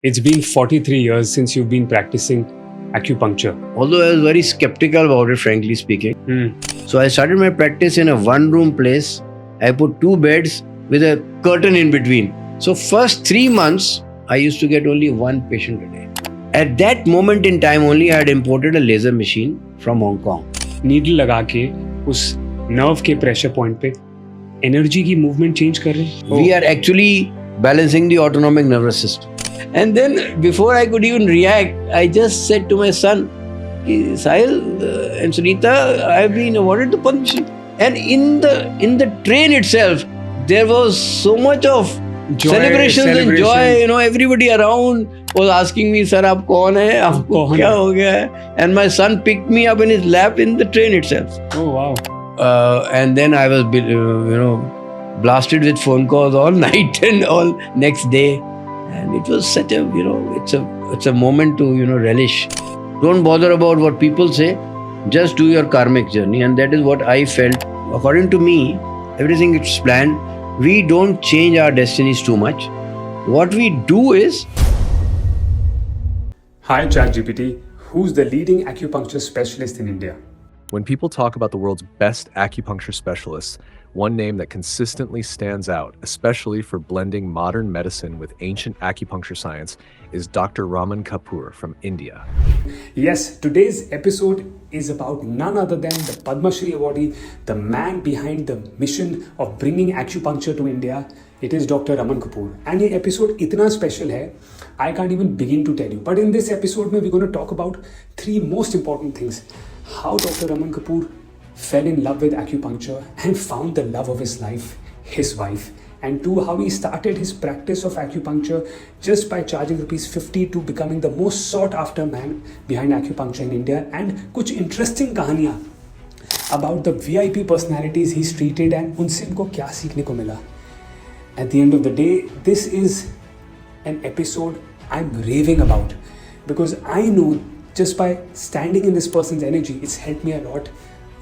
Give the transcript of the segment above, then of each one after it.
It's been 43 years since you've been practicing acupuncture. Although I was very skeptical about it, frankly speaking. Hmm. So I started my practice in a one-room place. I put 2 beds with a curtain in between. So first 3 months, I used to get only 1 patient a day. At that moment in time only, I had imported a laser machine from Hong Kong. Needle लगा के उस nerve के pressure point पे energy की movement change कर रहे हैं. We are actually balancing the autonomic nervous system. And then before I could even react, I just said to my son, Sahil and Sunita, I have been awarded the Padma Shri. And in the train itself, there was so much of celebrations and joy. You know, everybody around was asking me, "Sir, आप कौन है? आपको क्या हो गया है?" And my son picked me up in his lap in the train itself. Oh wow. And then I was, blasted with phone calls all night and all next day. And it was such a, it's a moment to, relish. Don't bother about what people say. Just do your karmic journey. And that is what I felt. According to me, everything is planned. We don't change our destinies too much. What we do is... Hi ChatGPT, who's the leading acupuncture specialist in India? When people talk about the world's best acupuncture specialists, one name that consistently stands out, especially for blending modern medicine with ancient acupuncture science, is Dr. Raman Kapoor from India. Yes, today's episode is about none other than the Padma Shri awardee, the man behind the mission of bringing acupuncture to India. It is Dr. Raman Kapoor. And this episode itna special hai, I can't even begin to tell you. But in this episode, we're going to talk about 3 most important things. How Dr. Raman Kapoor fell in love with acupuncture and found the love of his life, his wife. And 2, how he started his practice of acupuncture just by charging ₹50 to becoming the most sought after man behind acupuncture in India. And कुछ interesting कहानियाँ about the VIP personalities he's treated and उनसे उनको क्या सीखने को मिला. At the end of the day, this is an episode I'm raving about because I know just by standing in this person's energy, it's helped me a lot.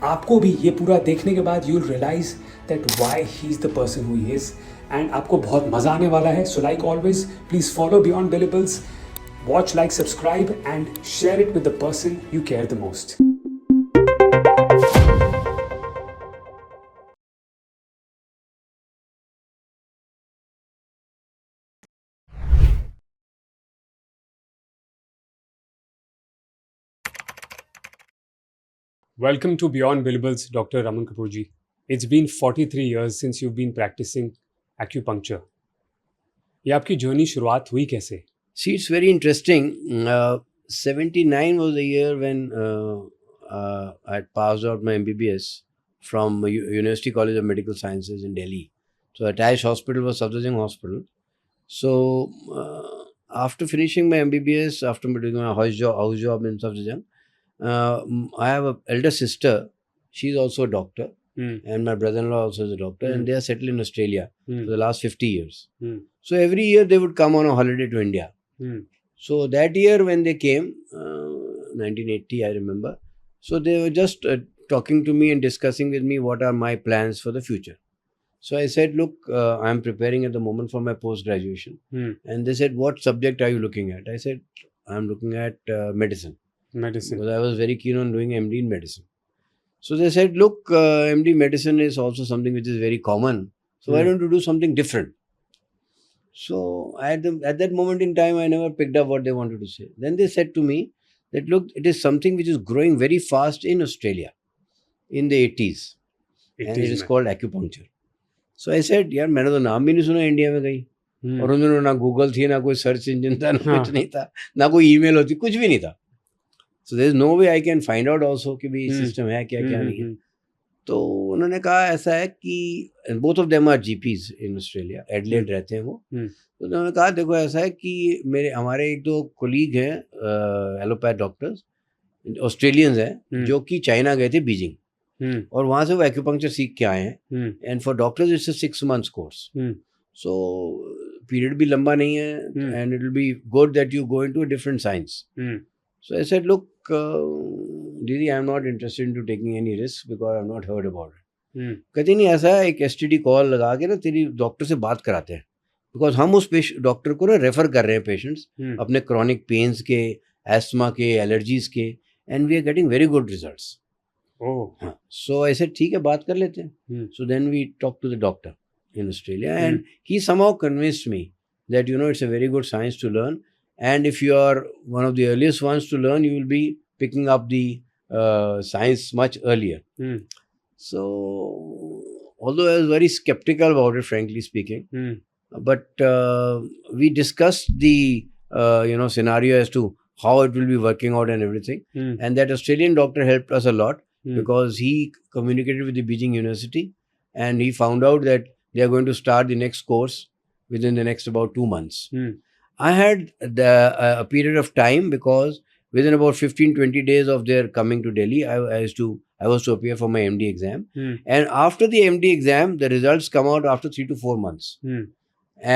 आपको भी ये पूरा देखने के बाद you'll realize that why he's the person who he is. And आपको बहुत मज़ा आने वाला है. So like always, please follow Beyond Billables. Watch, like, subscribe and share it with the person you care the most. Welcome to Beyond Billables, Dr. Raman Kapoor ji. It's been 43 years since you've been practicing acupuncture. ये आपकी journey शुरुआत हुई कैसे? See, it's very interesting. 79 was the year when I had passed out my MBBS from University College of Medical Sciences in Delhi. So attached hospital was Safdarjung Hospital. So after finishing my MBBS, after doing my house job in Safdarjung, I have an elder sister. She's also a doctor. And my brother-in-law also is a doctor. And they are settled in Australia for the last 50 years. So every year they would come on a holiday to India. So that year when they came, 1980 I remember, so they were just talking to me and discussing with me what are my plans for the future. So I said, look, I'm preparing at the moment for my post-graduation. And they said, what subject are you looking at? I said, I'm looking at medicine. Medicine. Because I was very keen on doing MD in medicine. So they said, look, MD medicine is also something which is very common. So why don't you do something different? So at that moment in time, I never picked up what they wanted to say. Then they said to me that, look, it is something which is growing very fast in Australia in the 80s. And it is called acupuncture. So I said, यार मैंने तो नाम भी नहीं सुना India में कहीं. और उन्होंने ना गूगल थी, ना कोई सर्च इंजन था, ना कुछ नहीं था, ना कोई ईमेल होती, कुछ भी नहीं था. So there is no way I can find out also कि भी सिस्टम है क्या क्या नहीं है. तो उन्होंने कहा ऐसा है कि both of them are GPs in Australia, Adelaide रहते हैं वो. तो उन्होंने कहा देखो ऐसा है कि हमारे 1-2 कोलीग हैं एलोपैथ डॉक्टर्स ऑस्ट्रेलियंस हैं जो कि चाइना गए थे बीजिंग और वहाँ से वो एक्यूपंक्चर सीख के आए हैं. And for doctors it's a 6 months course. So period भी लंबा नहीं है and it will be good that you go into a different science. So I said, look, Didi, I'm not interested into taking any risk because I've not heard about it. कहती नहीं ऐसा है एक STD call लगा के ना तेरी doctor से बात कराते हैं बिकॉज हम उस डॉक्टर को ना रेफर कर रहे हैं पेशेंट्स अपने क्रॉनिक पेन्स के, एस्थमा के, एलर्जीज के, and we are getting very good results. Oh. So ऐसे ठीक है, बात कर लेते हैं. So then we talk to the doctor in Australia, and he somehow convinced me that it's a very good science to learn, and if you are one of the earliest ones to learn, you will be picking up the science much earlier. So although I was very skeptical about it, frankly speaking, but we discussed the scenario as to how it will be working out and everything, and that Australian doctor helped us a lot because he communicated with the Beijing University, and he found out that they are going to start the next course within the next about 2 months. I had a period of time because within about 15-20 days of their coming to Delhi, I was to appear for my MD exam. And after the MD exam, the results come out after 3 to 4 months.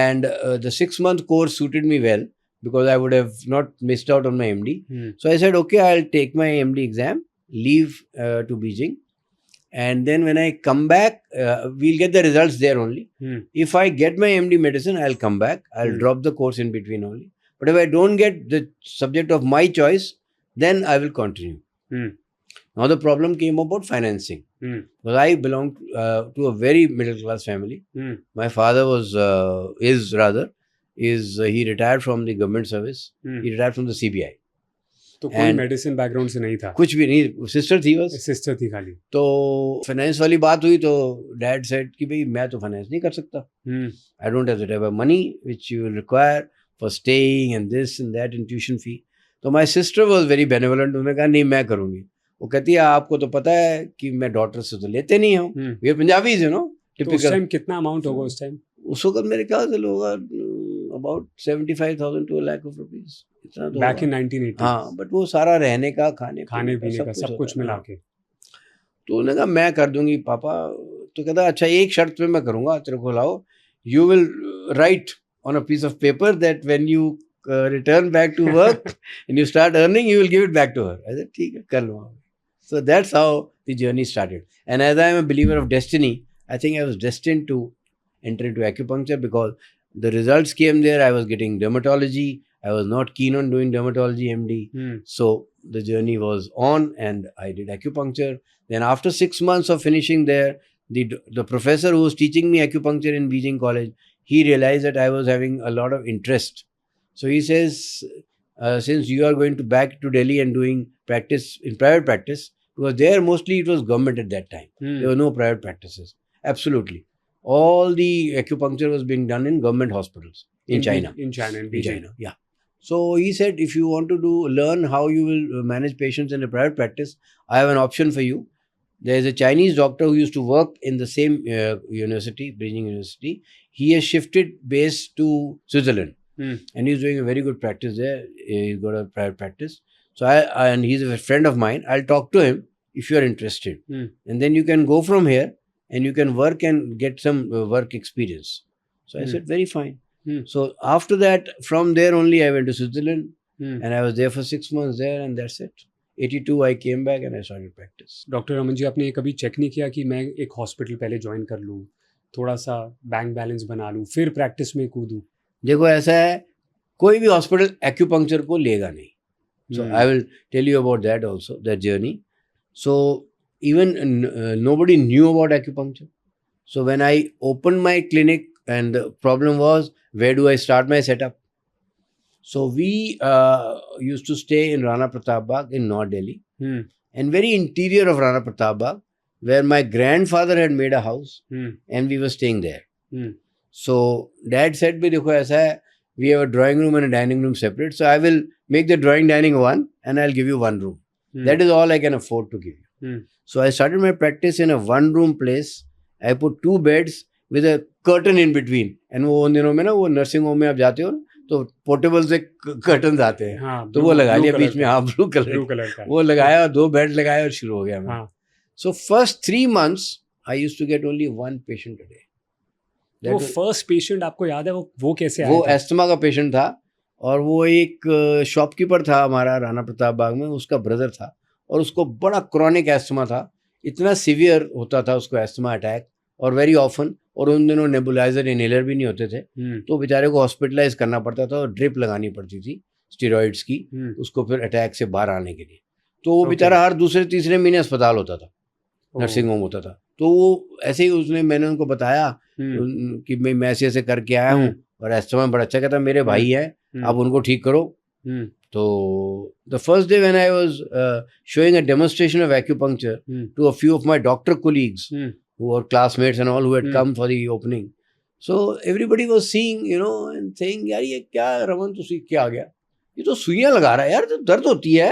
And the 6-month course suited me well because I would have not missed out on my MD. So I said, okay, I'll take my MD exam, leave to Beijing. And then when I come back, we'll get the results there only. If I get my MD medicine, I'll come back. I'll drop the course in between only. But if I don't get the subject of my choice, then I will continue. Now the problem came about financing. Because I belong to a very middle class family. My father he retired from the government service. He retired from the CBI. तो कोई medicine background से नहीं था? कुछ भी नहीं, sister थी बस. सिस्टर थी खाली. तो फाइनेंस वाली बात हुई तो डैड सेड कि भाई मैं तो फाइनेंस नहीं कर सकता. I don't have the type of money which you will require for staying and this and that and tuition fee. तो my sister was very benevolent. उन्होंने कहा नहीं मैं करूंगी. वो कहती है आपको तो पता है कि मैं डॉटर से तो लेते नहीं हूँ, ये पंजाबीज है नो टिपिकल. उस टाइम कितना अमाउंट होगा उस टाइम? उस वक्त मेरे ख्याल से होगा about 75,000 to a lakh of rupees. इतना तो बैक इन 1980. हाँ, बट वो सारा रहने का, खाने पीने का सब कुछ मिला के. तो उन्होंने कहा मैं कर दूंगी पापा. तो कहता अच्छा एक शर्त पे मैं करूंगा, तेरे को लाओ, you will write on a piece of paper that when you return back to work and you start earning you will give it back to her. I said ठीक है कर लूंगा. So that's how the journey started. And as I am a believer of destiny, I think I was destined to enter into acupuncture because the results came there. I was getting dermatology. I was not keen on doing dermatology MD. So the journey was on and I did acupuncture. Then after 6 months of finishing there, the professor who was teaching me acupuncture in Beijing College, he realized that I was having a lot of interest. So he says, since you are going to back to Delhi and doing practice in private practice, because there mostly it was government at that time. There were no private practices. Absolutely. All the acupuncture was being done in government hospitals in China. In China, yeah. So he said, if you want to learn how you will manage patients in a private practice, I have an option for you. There is a Chinese doctor who used to work in the same university, Beijing University. He has shifted base to Switzerland, and he's doing a very good practice there. He's got a private practice. So and he's a friend of mine. I'll talk to him if you are interested, and then you can go from here. And you can work and get some work experience. So I said, very fine. So after that, from there only I went to Switzerland. And I was there for 6 months there and that's it. 82 I came back and I started practice. Doctor Raman ji, आपने कभी check नहीं किया कि मैं एक hospital पहले join कर लूँ, थोड़ा सा बैंक बैलेंस बना लूँ, फिर प्रैक्टिस में कूदूँ? देखो ऐसा है, कोई भी हॉस्पिटल एक्यूपंक्चर को लेगा नहीं. So I will tell you about that also, that journey. So even nobody knew about acupuncture. So when I opened my clinic, and the problem was, where do I start my setup? So we used to stay in Rana Pratap Bagh in North Delhi, and very interior of Rana Pratap Bagh, where my grandfather had made a house, and we were staying there. So dad said, "Bhi dekho aisa hai, we have a drawing room and a dining room separate. So I will make the drawing dining one, and I'll give you one room. That is all I can afford to give you." So I started my practice in a one-room place. I put 2 beds with a curtain in between. And वो उन दिनों में ना वो nursing home में आप जाते हो तो पोर्टेबल से कर्टन आते हैं. हाँ, तो वो लगा लिया बीच में. हाँ, ब्लू कलर का वो लगाया, 2 बेड लगाया और शुरू हो गया मैं. So first 3 months I used to get only 1 patient a day. वो फर्स्ट पेशेंट आपको याद है वो कैसे आया? वो एस्थमा का पेशेंट था और वो एक शॉपकीपर था हमारा राणा प्रताप बाग में. उसका ब्रदर था और उसको बड़ा क्रॉनिक एस्थमा था. इतना सीवियर होता था उसको एस्थमा अटैक और वेरी ऑफन और उन दिनों नेबुलाइजर इनहेलर भी नहीं होते थे, तो बेचारे को हॉस्पिटलाइज करना पड़ता था और ड्रिप लगानी पड़ती थी स्टेरॉइड्स की, उसको फिर अटैक से बाहर आने के लिए। तो वो बेचारा हर दूसरे तीसरे महीने अस्पताल होता था, नर्सिंग होम होता था। तो वो ऐसे ही मैंने उनको बताया कि मैं ऐसे ऐसे करके आया हूँ और एस्थमा बड़ा अच्छा, कहता मेरे भाई हैं, आप उनको ठीक करो। तो the first day when I was showing a demonstration of acupuncture to a few of my doctor colleagues who were classmates and all who had come for the opening, so everybody was seeing, and saying, यार ये क्या रमन तू सीख के आ गया, ये तो सुइयां लगा रहा है यार, तो दर्द होती है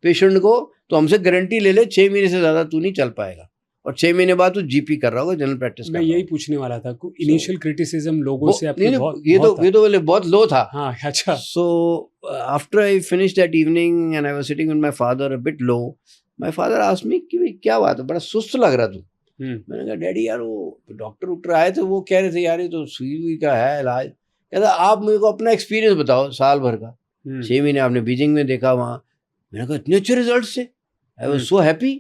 पेशेंट को, तो हमसे गारंटी ले ले 6 महीने से ज्यादा तू नहीं चल पाएगा, और 6 महीने बाद तू जीपी कर रहा होगा, जनरल प्रैक्टिस। मैं यही पूछने वाला था, इनिशियल क्रिटिसिज्म लोगों से आपके ये तो बोले बहुत लो था। हाँ, अच्छा। So after I finish that evening and I was sitting with my father a bit low, my father asked me कि क्या बात है, बड़ा सुस्त लग रहा तू। मैंने कहा डैडी यार वो डॉक्टर आए थे, वो कह रहे थे यार ये तो सुई का है इलाज। कहता आप मेरे को अपना एक्सपीरियंस बताओ साल भर का, 6 महीने आपने बीजिंग में देखा वहाँ। मैंने कहा इतने अच्छे रिजल्ट से, आई वाज सो हैप्पी।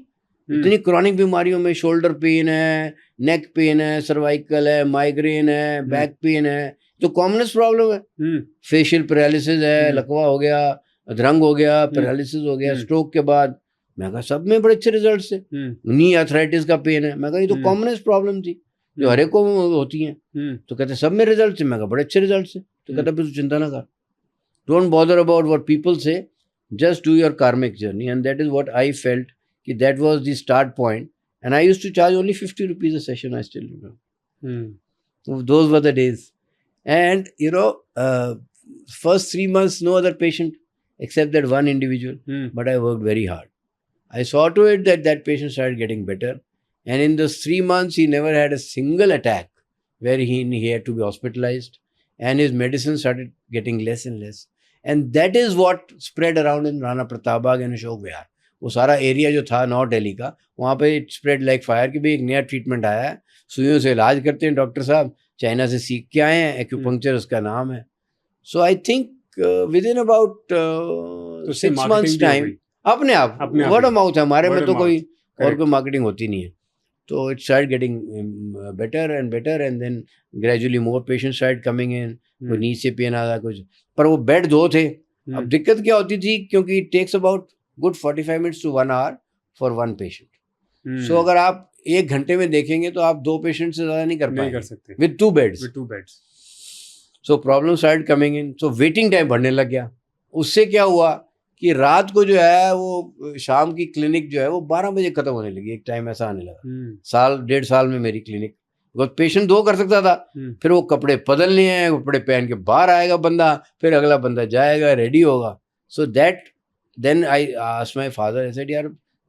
इतनी क्रॉनिक बीमारियों में शोल्डर पेन है, नेक पेन है, सर्वाइकल है, माइग्रेन है, बैक पेन है, तो कॉमनेस्ट प्रॉब्लम है। फेशियल पैरालिसिस है, लकवा हो गया, अधरंग हो गया, पैरालिसिस हो गया स्ट्रोक के बाद। मैं कहा सब में बड़े अच्छे रिजल्ट से। नी आर्थराइटिस का पेन है, मैं कहा ये तो कॉमनेस्ट प्रॉब्लम थी जो हर एक को होती है। तो कहते सब में रिजल्ट से, मैं कहा बड़े अच्छे रिजल्ट से। तो कहता फिर तू चिंता ना कर, don't bother about what people से, just do your karmic journey. And that is what I felt, that was the start point. And I used to charge only 50 rupees a session, I still remember. So those were the days. And first 3 months no other patient except that one individual, but I worked very hard. I saw to it that that patient started getting better, and in those 3 months he never had a single attack where he had to be hospitalized, and his medicine started getting less and less. And that is what spread around in Rana Pratap Bagh and Ashok Vihar. वो सारा area जो था north Delhi का, वहाँ पे it spread like fire कि भाई एक नया ट्रीटमेंट आया है, सुइयों से इलाज करते हैं डॉक्टर साहब, चाइना से सीख के आए हैं, एक्यूपंक्चर उसका नाम है। So I think within about 6 months time अपने आप वर्ड ऑफ माउथ है हमारे में, तो कोई और कोई मार्केटिंग होती नहीं है। तो it start getting better and better, and then gradually more patients start coming in. कोई नीचे पेन आ रहा कुछ, पर वो बेड 2 थे। अब दिक्कत क्या होती थी, क्योंकि it takes about good 45 minutes to 1 hour for 1 patient. So अगर आप 1 घंटे में देखेंगे तो आप 2 पेशेंट से ज्यादा नहीं कर सकते with 2 beds. So problem start coming in, so waiting time बढ़ने लग गया। उससे क्या हुआ कि रात को जो है वो शाम की क्लिनिक जो है वो 12 बजे खत्म होने लगी। एक टाइम ऐसा आने लगा, 1.5 साल में मेरी क्लिनिक, पेशेंट 2 कर सकता था, फिर वो कपड़े बदलने हैं, कपड़े पहन के बाहर आएगा बंदा, फिर अगला बंदा जाएगा, रेडी होगा। So that then I asked my father, I said यार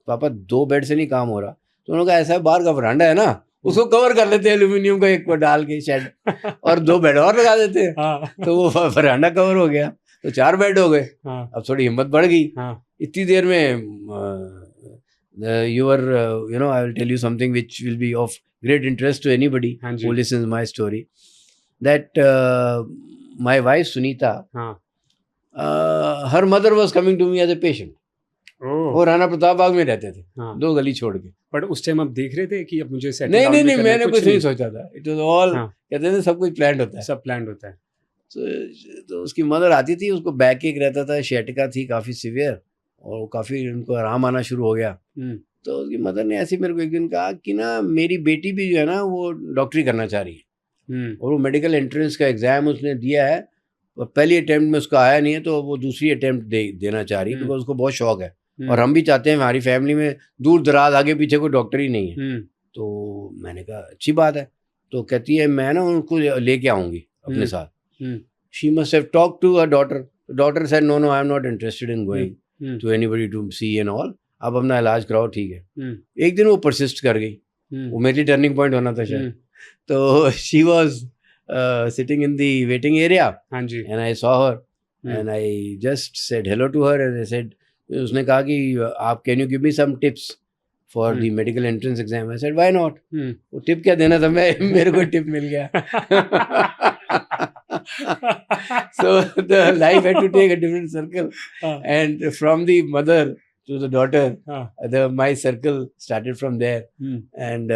पापा 2 बेड से नहीं काम हो रहा। तो उन्होंने कहा ऐसा है, बाहर का वरांडा है ना, उसको कवर कर लेते हैं एल्यूमिनियम का एक को डाल के शेड, और 2 बेड और लगा देते हैं। तो वो वरांडा कवर हो गया, तो 4 बेड हो गए। अब थोड़ी हिम्मत बढ़ गई। इतनी देर में I will tell you something which will be of great interest to anybody who listens my story, that my wife Sunita, her mother was coming to me as a patient. वो राणा प्रताप बाग में रहते थे, 2 गली छोड़ के। पर उस टाइम आप देख रहे थे कि अब मुझे सेटल नहीं, मैंने कुछ नहीं सोचा था। इट वाज ऑल, कहते थे सब कुछ प्लान्ड होता है, सब प्लान्ड होता है। तो उसकी मदर आती थी, उसको बैक एक रहता था, शेटिका थी काफ़ी सीवियर, और काफ़ी उनको आराम आना शुरू हो गया। तो उसकी मदर ने ऐसे मेरे को एक दिन कहा कि ना मेरी बेटी भी जो है ना वो डॉक्टरी करना चाह रही है, और वो मेडिकल एंट्रेंस का एग्ज़ाम उसने दिया है, पहली अटैम्प्ट में उसका आया नहीं है, तो वो दूसरी अटैम्प्ट देना चाह रही है, बिकॉज उसको बहुत शौक है, और हम भी चाहते हैं, हमारी फैमिली में दूर दराज आगे पीछे कोई डॉक्टर ही नहीं है। तो मैंने कहा अच्छी बात है। तो कहती है मैं ना उनको लेके आऊँगी अपने साथ। She must have talked to her daughter. The daughter said, no, I am not interested in going to anybody to see and all. अब अपना इलाज कराओ, ठीक है। एक दिन वो परसिस्ट कर गई, वो मेरी टर्निंग पॉइंट होना था शायद। तो she was sitting in the waiting area, and I saw her, and I just said hello to her, and I said, उसने कहा कि आप can you give me some tips for the medical entrance exam? I said why not? वो tip क्या देना था, मेरे को टिप मिल गया। So the life had to take a different circle, and from the mother to the daughter, my circle started from there, and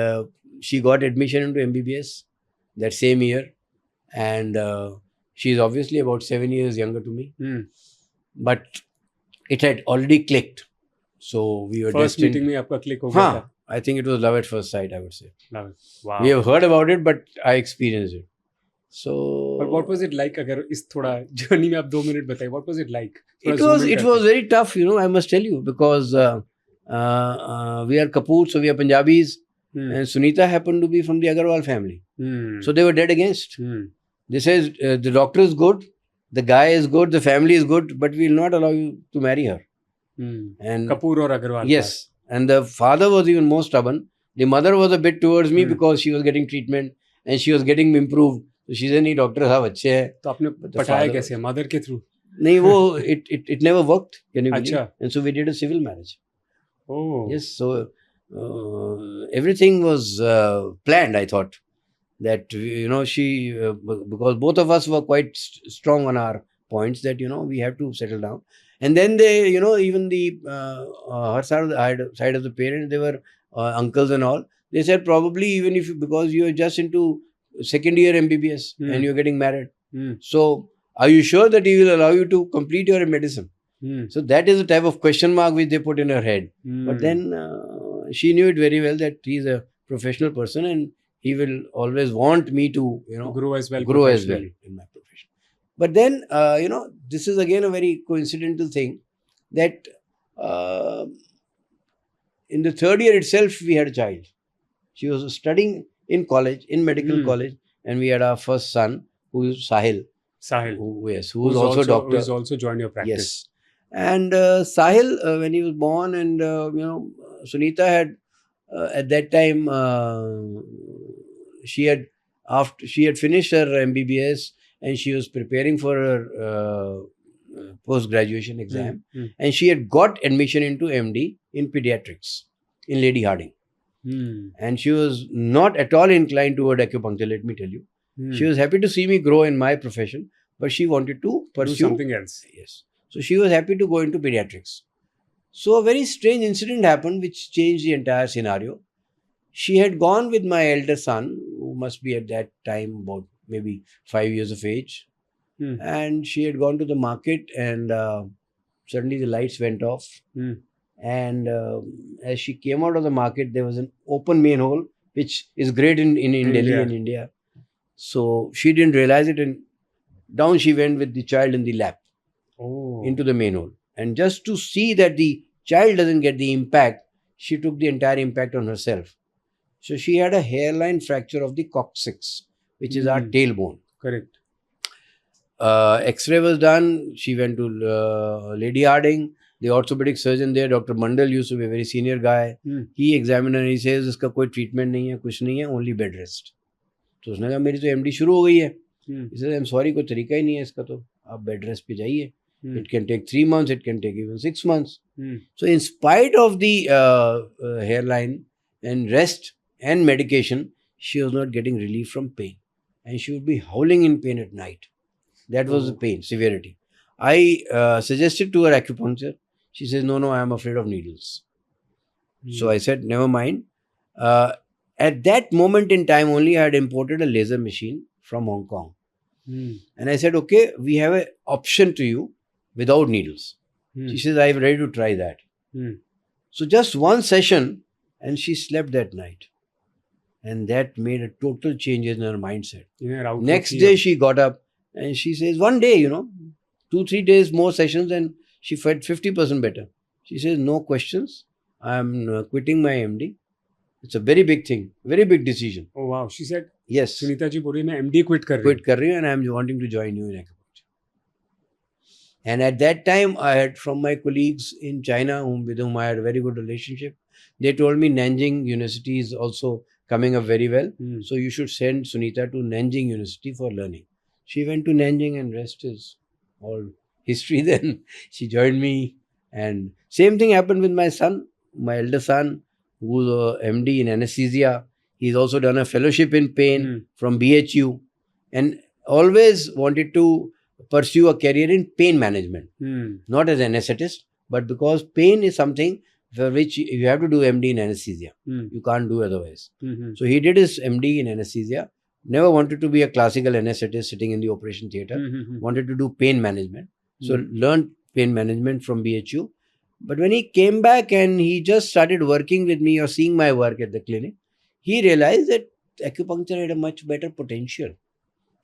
she got admission into MBBS, that same year, and she's obviously about 7 years younger to me, but it had already clicked. So we were first destined. Meeting में आपका click हो गया था. Huh, I think it was love at first sight, I would say. Wow. We have heard about it, but I experienced it. So But what was it like? अगर इस थोड़ा journey में आप 2 मिनट बताइए. What was it like? थोड़ा it zoom was in it करके. was very tough, I must tell you, because we are Kapoor, so we are Punjabis, and Sunita happened to be from the Agarwal family. So they were dead against. They says the doctor is good, the guy is good, the family is good, but we will not allow you to marry her. And Kapoor और Agarwal. yes, and the father was even more stubborn. The mother was a bit towards me because she was getting treatment and she was getting improved. So she said, "नहीं doctor साहब अच्छे हैं." तो आपने the पटाया father- कैसे? Mother के through. नहीं वो it never worked. Can you believe? अच्छा. And so we did a civil marriage. Oh. Yes, so everything was planned. I thought that she because both of us were quite strong on our points that we have to settle down. And then they even the her side of the parents, they were uncles and all. They said probably even if because you are just into second year MBBS and you're getting married, so are you sure that he will allow you to complete your medicine? So that is the type of question mark which they put in her head. But then she knew it very well that he is a professional person and he will always want me to grow as well. in my profession. But then this is again a very coincidental thing that in the third year itself we had a child. She was studying in college, in medical college, and we had our first son, who is Sahil. Who is also a doctor. Who is also joined your practice. Yes. And Sahil, when he was born, and Sunita had at that time she had finished her MBBS and she was preparing for her post-graduation exam, and she had got admission into MD in pediatrics in Lady Harding. And she was not at all inclined toward acupuncture, let me tell you. She was happy to see me grow in my profession, but she wanted to pursue do something else. Yes. So she was happy to go into pediatrics. So a very strange incident happened which changed the entire scenario. She had gone with my elder son, who must be at that time about maybe 5 years of age. And she had gone to the market and suddenly the lights went off. And as she came out of the market, there was an open manhole, which is great in Delhi and India. So she didn't realize it, and down she went with the child in the lap into the manhole. And just to see that the child doesn't get the impact, she took the entire impact on herself. So she had a hairline fracture of the coccyx, which is our tailbone. Correct. X-ray was done. She went to Lady Harding. The orthopedic surgeon there, Dr. Mandal, used to be a very senior guy. He examined her and he says, "इसका कोई treatment नहीं है, कुछ नहीं है, only bed rest." तो उसने कहा मेरी तो MD शुरू हो गई है. He said, "I'm sorry, कोई तरीका ही नहीं है इसका, तो आप bed rest पे जाइए. It can take 3 months, it can take even 6 months." So in spite of the hairline and rest and medication, she was not getting relief from pain. And she would be howling in pain at night. That was the pain, severity. I suggested to her acupuncture. She says, no, I am afraid of needles. So I said, never mind. At that moment in time only, I had imported a laser machine from Hong Kong. And I said, okay, we have an option to you without needles. She says, I am ready to try that. So just one session, and she slept that night. And that made a total change in her mindset. Next day, she got up and she says, one day, 2-3 days more sessions, and she felt 50% better. She says, no questions. I'm quitting my MD. It's a very big thing, very big decision. Oh wow. She said, yes. Sunita ji बोल रही मैं MD quit कर रही हूँ and I'm wanting to join you in acupuncture. And at that time, I had from my colleagues in China, with whom I had a very good relationship, they told me Nanjing University is also coming up very well. So you should send Sunita to Nanjing University for learning. She went to Nanjing and rest is all history then. She joined me, and same thing happened with my son, my elder son, who's a MD in anesthesia. He's also done a fellowship in pain from BHU, and always wanted to pursue a career in pain management, not as an anesthetist, but because pain is something for which you have to do MD in anesthesia. You can't do otherwise. So he did his MD in anesthesia, Never wanted to be a classical anesthetist sitting in the operation theatre. Wanted to do pain management. So learned pain management from BHU. But when he came back and he just started working with me or seeing my work at the clinic, he realized that acupuncture had a much better potential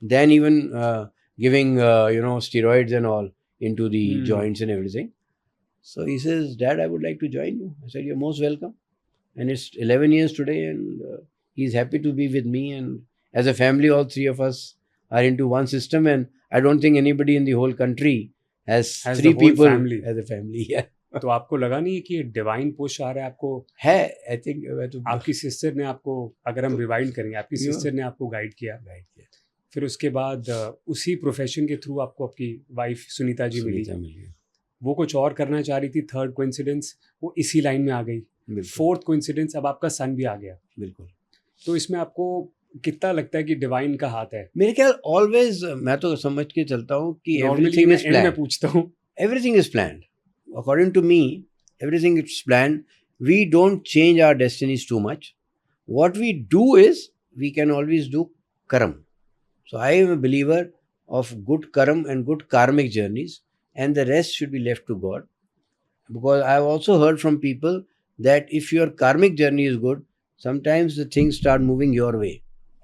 than even giving steroids and all into the joints and everything. So he says, Dad, I would like to join you. I said, you're most welcome. And it's 11 years today, and he's happy to be with me. And as a family, all three of us are into one system. And I don't think anybody in the whole country has the three whole people family. as a family. Yeah. तो आपको लगा नहीं कि divine push आ रहा है आपको? है, I think आपकी सिस्टर ने आपको, अगर हम रिवाइंड करेंगे, आपकी सिस्टर ने आपको गाइड किया, फिर उसके बाद उसी प्रोफेशन के थ्रू आपको आपकी वाइफ सुनीता जी मिली, वो कुछ और करना चाह रही थी, थर्ड कोइंसिडेंस वो इसी लाइन में आ गई, फोर्थ कोइंसिडेंस अब आपका सन भी आ गया। बिल्कुल। तो इसमें आपको कितना लगता है कि डिवाइन का हाथ है? मेरे ख्याल ऑलवेज, मैं तो समझ के चलता हूँ कि एवरीथिंग इज प्लान्ड। मैं पूछता हूँ, everything is planned. According to me, everything is planned. We don't change our destinies too much. What we do is, we can always do karam. So I am a believer of good karam and good karmic journeys, and the rest should be left to God. Because I have also heard from people that if your karmic journey is good, sometimes the things start moving your way,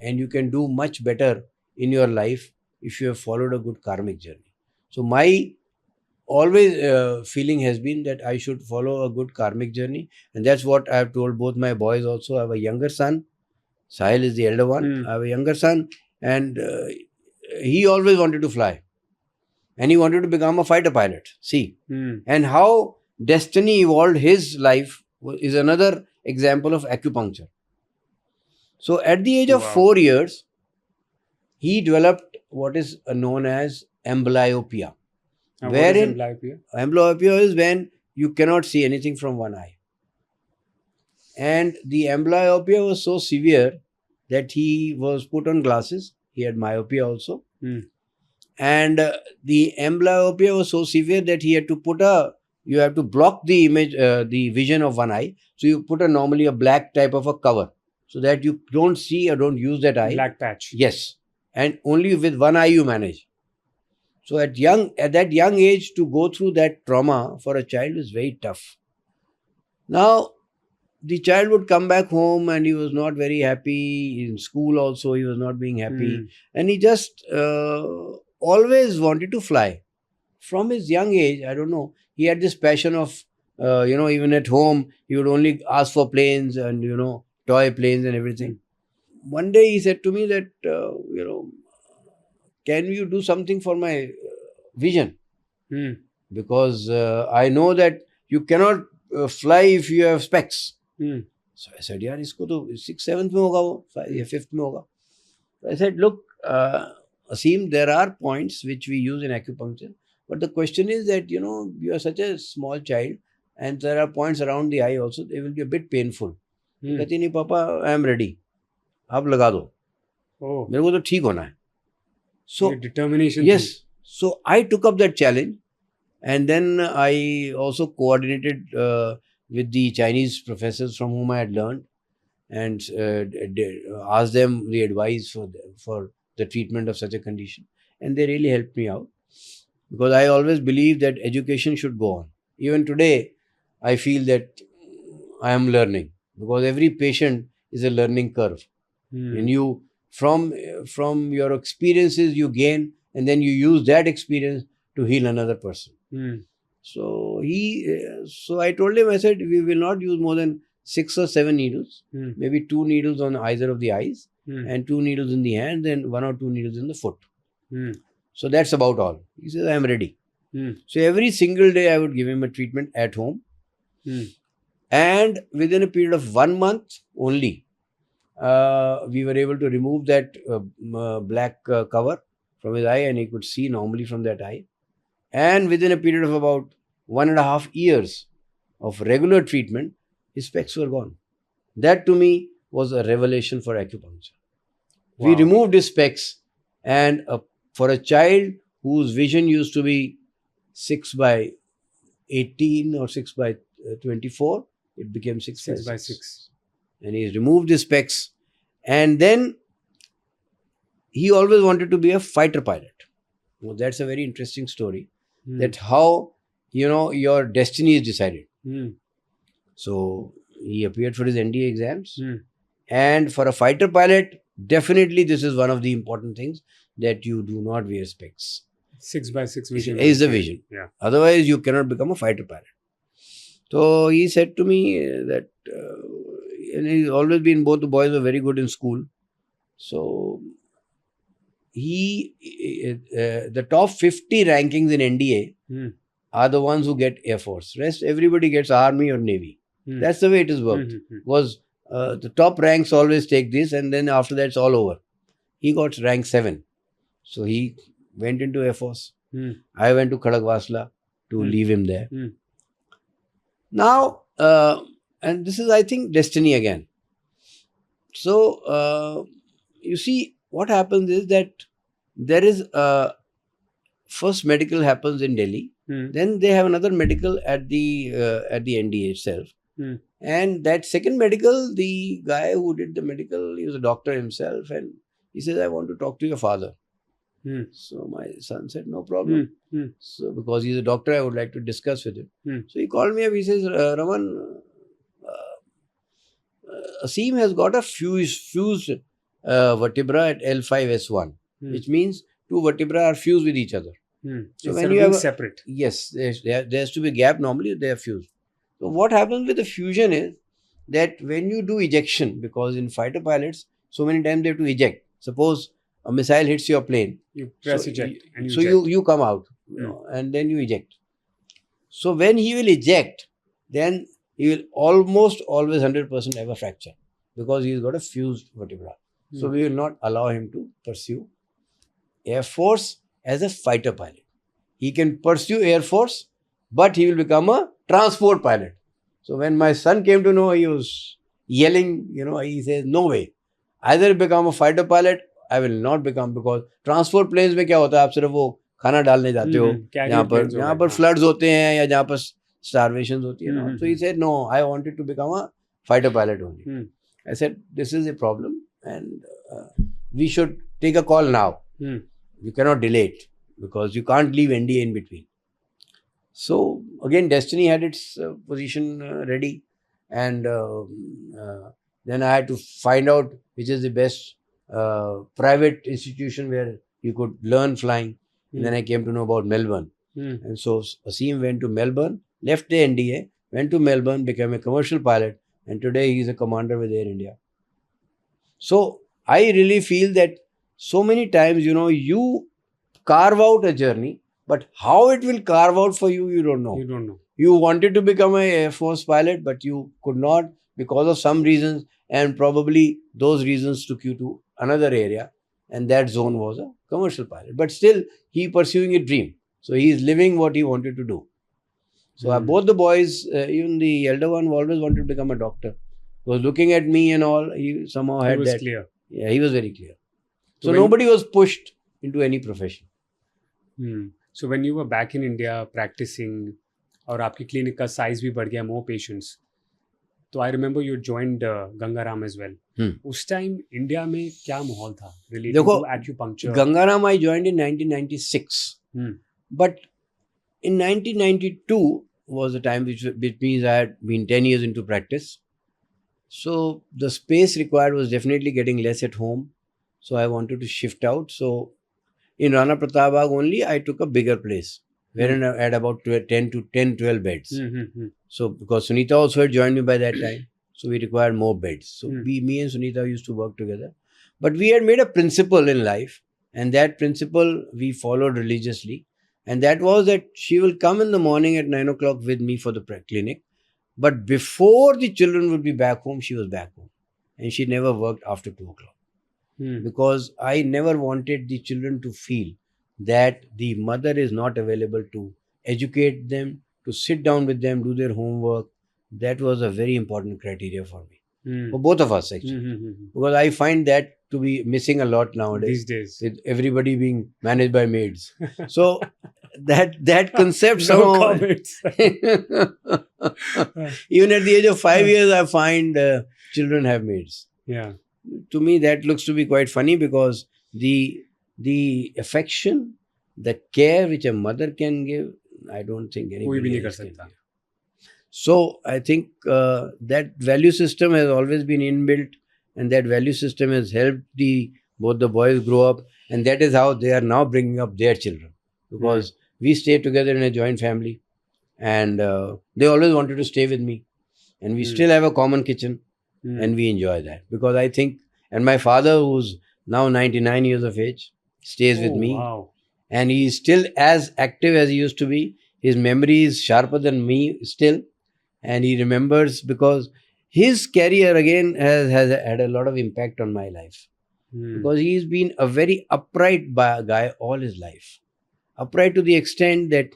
and you can do much better in your life if you have followed a good karmic journey. So my always feeling has been that I should follow a good karmic journey, and that's what I have told both my boys also. I have a younger son, Sahil is the elder one. I have a younger son, and he always wanted to fly, and he wanted to become a fighter pilot. See, and how destiny evolved his life is another example of acupuncture. So at the age of 4 years, he developed what is known as amblyopia. Wherein amblyopia is when you cannot see anything from one eye. And the amblyopia was so severe that he was put on glasses. He had myopia also. And the amblyopia was so severe that he had to you have to block the image, the vision of one eye. So you put normally a black type of a cover so that you don't see or don't use that eye. Black patch. Yes. And only with one eye you manage. So at that young age, to go through that trauma for a child is very tough. Now, the child would come back home and he was not very happy. In school also, he was not being happy. And he just always wanted to fly. From his young age, I don't know, he had this passion of, even at home, he would only ask for planes and, toy planes and everything. One day he said to me that, can you do something for my vision? Because I know that you cannot fly if you have specs. So I said, yaar, isko to 6th, 7th mein hoga wo, 5th mein hoga. So I said, look, Aseem, there are points which we use in acupuncture, but the question is that, you are such a small child and there are points around the eye also, they will be a bit painful. कहती नहीं पापा, I am ready. आप लगा दो. मेरे को तो ठीक होना है. So determination. Yes. So I took up that challenge, and then I also coordinated with the Chinese professors from whom I had learned, and asked them the advice for the treatment of such a condition, and they really helped me out, because I always believe that education should go on. Even today, I feel that I am learning, because every patient is a learning curve, and you. From your experiences you gain, and then you use that experience to heal another person. So I told him, I said, we will not use more than 6 or 7 needles, maybe 2 needles on either of the eyes, and 2 needles in the hand, and 1 or 2 needles in the foot. So that's about all. He says, I am ready. So every single day I would give him a treatment at home, and within a period of 1 month only, we were able to remove that black cover from his eye, and he could see normally from that eye. And within a period of about 1.5 years of regular treatment, his specs were gone. That to me was a revelation for acupuncture. Wow. We removed his specs, and for a child whose vision used to be 6/18 or 6/24, it became 6/6. And he removed his specs, and then he always wanted to be a fighter pilot. Well, that's a very interesting story. That how, your destiny is decided. So he appeared for his NDA exams. And for a fighter pilot, definitely this is one of the important things, that you do not wear specs. 6x6 vision. Is the vision. Yeah. Otherwise, you cannot become a fighter pilot. So he said to me that, and he's always been, both the boys were very good in school. So the top 50 rankings in NDA are the ones who get Air Force. Rest, everybody gets Army or Navy. That's the way it is worked. Was the top ranks always take this, and then after that it's all over. He got rank 7. So he went into Air Force. I went to Khadagwasla to leave him there. Now, and this is, I think, destiny again. So, you see, what happens is that there is first medical happens in Delhi. Then they have another medical at the NDA itself. And that second medical, the guy who did the medical, he was a doctor himself, and he says, I want to talk to your father. So my son said, no problem. So because he's a doctor, I would like to discuss with him. So he called me up. He says, Raman, Aseem has got a fused vertebra at L5S1, which means two vertebrae are fused with each other. So when you have separate. Yes, there has to be a gap. Normally they are fused. So what happens with the fusion is that when you do ejection, because in fighter pilots, so many times they have to eject. Suppose a missile hits your plane. You press eject. And you come out, and then you eject. So when he will eject, then he will almost always 100% have a fracture, because he's got a fused vertebra. So we will not allow him to pursue Air Force as a fighter pilot. He can pursue Air Force, but he will become a transport pilot. So when my son came to know, he was yelling, he says, no way. Either become a fighter pilot, I will not become, because transport planes में क्या होता है, आप सिर्फ वो खाना डालने जाते हो, जहाँ पर floods होते हैं या जहाँ पर starvations होती है. So he said, no, I wanted to become a fighter pilot only. I said, this is a problem, and we should take a call now. You cannot delay it, because you can't leave NDA in between. So again, destiny had its position ready, and then I had to find out which is the best private institution where you could learn flying. And then I came to know about Melbourne. And so Aseem went to Melbourne, left the NDA, went to Melbourne, became a commercial pilot, and today he is a commander with Air India. So I really feel that so many times, you carve out a journey, but how it will carve out for you, you don't know. You don't know. You wanted to become an Air Force pilot, but you could not because of some reasons, and probably those reasons took you to another area, and that zone was a commercial pilot. But still, he pursuing a dream. So he is living what he wanted to do. So both the boys, even the elder one, always wanted to become a doctor. He was looking at me and all. He somehow had that. He was clear. Yeah, he was very clear. So nobody was pushed into any profession. So when you were back in India practicing, और आपकी clinic का size भी बढ़ गया, more patients. तो I remember you joined Gangaram as well. उस time India में क्या माहौल था related to acupuncture? Gangaram I joined in 1996. But in 1992 was the time which means I had been 10 years into practice. So the space required was definitely getting less at home. So I wanted to shift out. So in Rana Pratap only, I took a bigger place, wherein I had about 12 beds. So because Sunita also had joined me by that time, so we required more beds. So me and Sunita used to work together. But we had made a principle in life, and that principle we followed religiously. And that was that she will come in the morning at 9 o'clock with me for the clinic. But before the children would be back home, she was back home. And she never worked after 2 o'clock. Because I never wanted the children to feel that the mother is not available to educate them, to sit down with them, do their homework. That was a very important criteria for me. For both of us, actually. Because I find that to be missing a lot nowadays. These days. With everybody being managed by maids. So that concept No somehow... comments. Even at the age of 5 years, I find children have maids. Yeah. To me, that looks to be quite funny, because the affection, the care which a mother can give, I don't think कोई भी anybody नहीं कर else can सकता. give. So I think that value system has always been inbuilt, and that value system has helped both the boys grow up, and that is how they are now bringing up their children. Because we stay together in a joint family, and they always wanted to stay with me, and we still have a common kitchen, and we enjoy that. Because I think, and my father, who's now 99 years of age, stays with me, Wow. and he is still as active as he used to be. His memory is sharper than me still, and he remembers, because his career again has had a lot of impact on my life, because he's been a very upright guy all his life. Upright to the extent that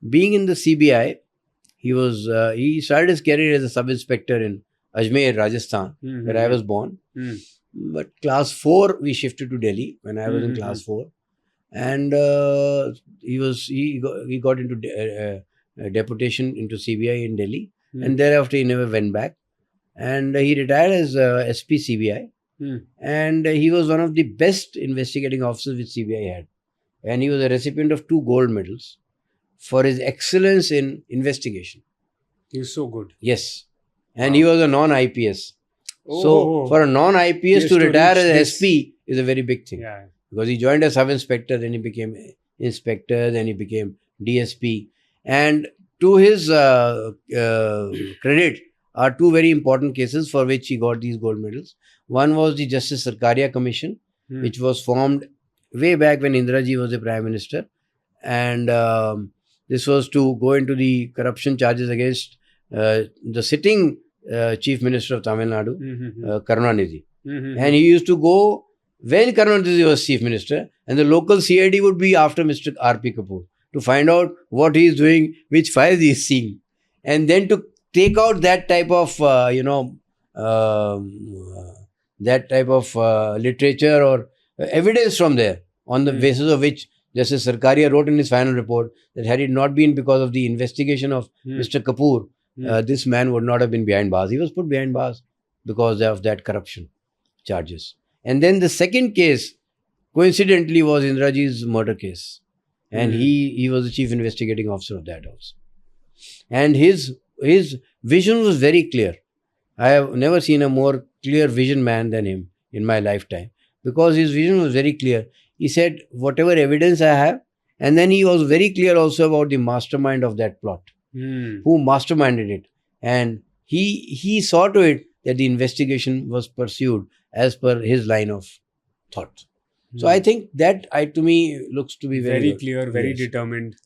being in the CBI, he started his career as a sub-inspector in Ajmer, Rajasthan, where I was born. But class 4, we shifted to Delhi when I was in class 4. And he got into deputation into CBI in Delhi. And thereafter he never went back. And he retired as SP CBI. And he was one of the best investigating officers which CBI had. And he was a recipient of 2 gold medals for his excellence in investigation. He was so good. Yes. And he was a non-IPS. Oh. So for a non-IPS Yes, to to retire reach as this. SP is a very big thing. Yeah. Because he joined as sub-inspector, then he became inspector, then he became DSP. And to his credit are 2 very important cases for which he got these gold medals. One was the Justice Sarkaria Commission, which was formed way back when Indiraji was the Prime Minister. And this was to go into the corruption charges against the sitting Chief Minister of Tamil Nadu, Karunanidhi. And he used to go when Karunanidhi was Chief Minister, and the local CID would be after Mr. R.P. Kapoor to find out what he is doing, which files he is seeing, and then to take out that type of literature or evidence from there, on the basis of which Justice Sarkaria wrote in his final report that had it not been because of the investigation of Mr. Kapoor, this man would not have been behind bars. He was put behind bars because of that corruption charges. And then the second case, coincidentally, was Indiraji's murder case. And he was the chief investigating officer of that also. And his vision was very clear. I have never seen a more clear vision man than him in my lifetime, because his vision was very clear. He said, whatever evidence I have, and then he was very clear also about the mastermind of that plot, who masterminded it. And he saw to it that the investigation was pursued as per his line of thought. So I think that, to me, looks to be very good. Clear, very Yes. determined.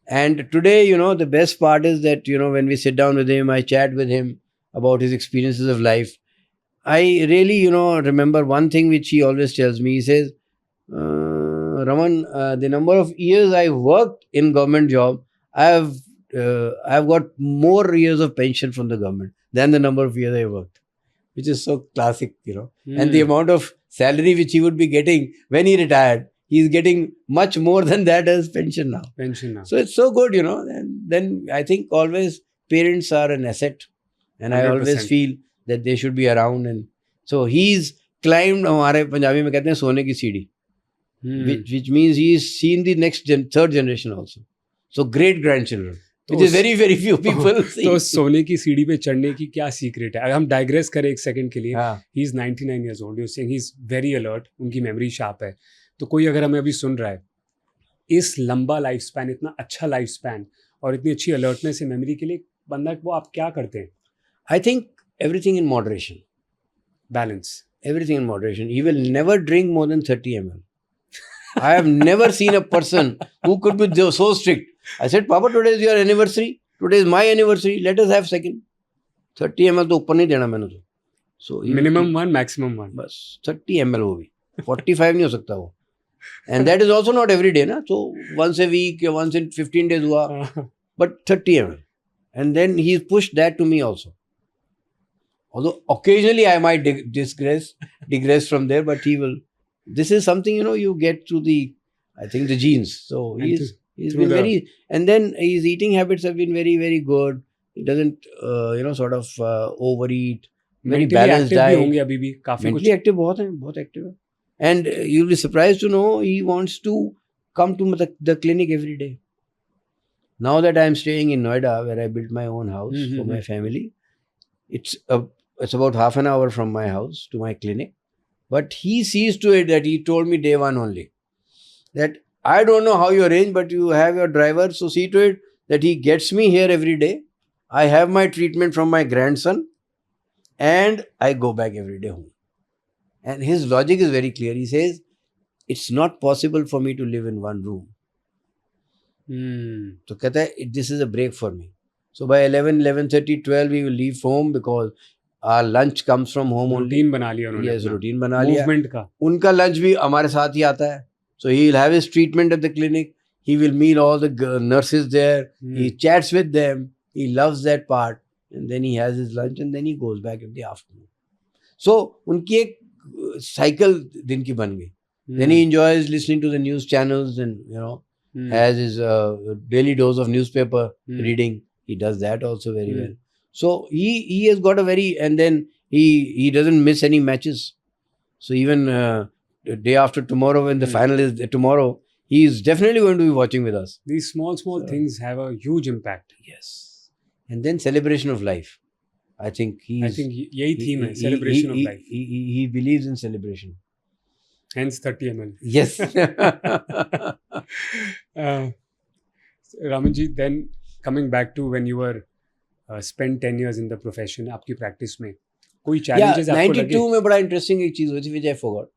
And today, the best part is that, when we sit down with him, I chat with him about his experiences of life. I really, remember one thing which he always tells me. He says, Raman, the number of years I worked in government job, I've got more years of pension from the government than the number of years I worked, which is so classic, And the amount of salary which he would be getting when he retired, he's getting much more than that as pension now. So it's so good, And then I think always parents are an asset, and I always 100%. feel that they should be around. And so he's climbed, हमारे पंजाबी में कहते हैं सोने की सीढ़ी, which means he's seen the third generation also. So great grandchildren, which is very, very few people see. तो सोने की सीढ़ी पे चढ़ने की क्या सीक्रेट है? अगर हम डाइग्रेस करें एक सेकंड के लिए, he is 99 years old. You're saying he's very alert, उनकी मेमोरी शार्प है. तो कोई अगर हमें अभी सुन रहा है, इस लंबा लाइफ स्पैन, इतना अच्छा लाइफ स्पैन और इतनी अच्छी अलर्टनेस है मेमोरी के लिए, बंदा वो आप क्या करते हैं? I think everything in moderation. Balance. Everything in moderation. He will never drink more than 30 ml. I have never seen a person who could be so strict. I said, Papa, today is your anniversary. Today is my anniversary. Let us have second. 30 ml तो ऊपर नहीं देना मैंने तो. So minimum 1, maximum 1. बस 30 ml वो भी. 45 नहीं हो सकता वो. And that is also not every day, na? So once a week, once in 15 days हुआ. But 30 ml. And then he's pushed that to me also. Although occasionally I might digress from there, but he will. This is something, you get through the genes. So he's been very, and then his eating habits have been very, very good. He doesn't, overeat. Very Mentally balanced active diet. भी होंगे अभी भी काफी Mentally active बहुत है, बहुत active है. And you'll be surprised to know he wants to come to the clinic every day. Now that I'm staying in Noida, where I built my own house for my family, it's about half an hour from my house to my clinic. But he sees to it that he told me day one only that I don't know how you arrange, but you have your driver, so see to it that he gets me here every day. I have my treatment from my grandson, and I go back every day home. And his logic is very clear. He says, it's not possible for me to live in one room. So कहता है, this is a break for me. So by 11, 11:30, 12, we will leave home because our lunch comes from home only. Routine बना लिया उन्होंने. Yes, routine बना लिया. Movement का. उनका lunch भी हमारे साथ ही आता है. So he will have his treatment at the clinic. He will meet all the nurses there. He chats with them. He loves that part. And then he has his lunch and then he goes back in the afternoon. So उनकी एक cycle दिन की बन गई. Then he enjoys listening to the news channels and has his daily dose of newspaper reading. He does that also very well. So he has got a very, and then he doesn't miss any matches. So even the day after tomorrow, when the final is tomorrow, he is definitely going to be watching with us. These small things have a huge impact. Yes. And then celebration of life. I think यही theme है, celebration of life. He believes in celebration. Hence 30 ml. Yes. Ramanji, then coming back to when you were spent 10 years in the profession, आपकी practice में कोई challenges आपको लगे? 92 में बड़ा interesting एक चीज हुई थी which I forgot.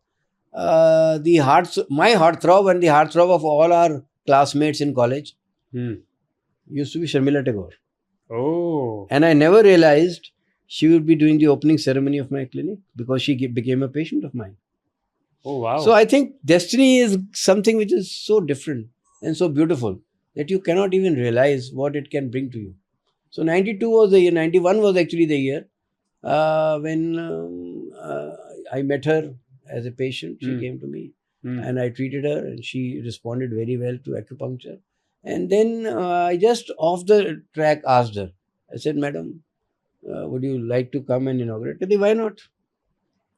My heartthrob and the heartthrob of all our classmates in college used to be Sharmila Tagore. Oh. And I never realized she would be doing the opening ceremony of my clinic because she became a patient of mine. Oh, wow. So I think destiny is something which is so different and so beautiful that you cannot even realize what it can bring to you. So 92 was the year, 91 was actually the year when I met her as a patient. She came to me and I treated her and she responded very well to acupuncture. And then I just off the track asked her, I said, Madam, would you like to come and inaugurate? I said, why not?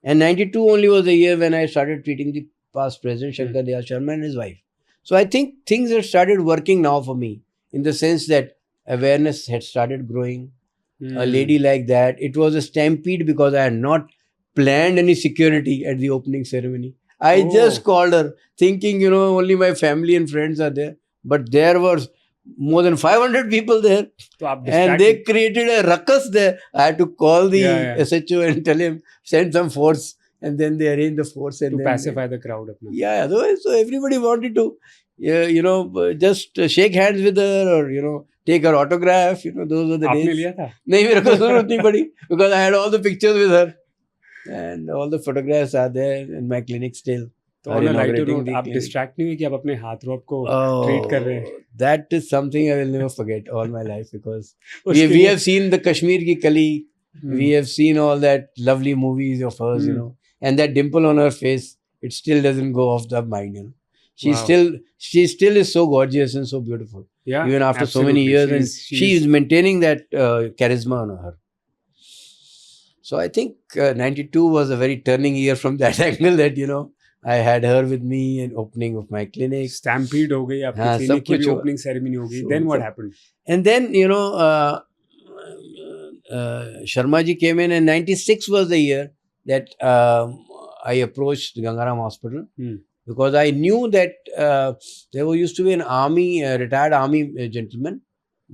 And 92 only was the year when I started treating the past president, Shankar Dayal Sharma and his wife. So I think things have started working now for me in the sense that awareness had started growing. A lady like that, it was a stampede because I had not planned any security at the opening ceremony. I just called her thinking, only my family and friends are there. But there was more than 500 people there. And they created a ruckus there. I had to call the SHO and tell him, send some force. And then they arranged the force. And to pacify the crowd. Yeah, otherwise, so everybody wanted to, just shake hands with her or, take her autograph. Those were the days. आपने लिया था? नहीं, मेरे को जरूरत नहीं पड़ी because I had all the pictures with her. And all the photographs are there in my clinic still. तो on a lighter note, आप distract नहीं हुए कि आप अपने हाथरॉब को treat कर रहे हैं? That is something I will never forget all my life because we have seen the Kashmir Ki Kali, we have seen all that lovely movies of hers, and that dimple on her face, it still doesn't go off the mind. She still is so gorgeous and so beautiful. Yeah, even after so many years, and she is maintaining that charisma on her. So I think 92 was a very turning year from that angle that, I had her with me in opening of my clinic. Stampede ho gayi, aapki clinic ki bhi opening ceremony ho gayi. Then what happened? And then, Sharma ji came in and 96 was the year that I approached Gangaram Hospital because I knew that there used to be an retired army gentleman,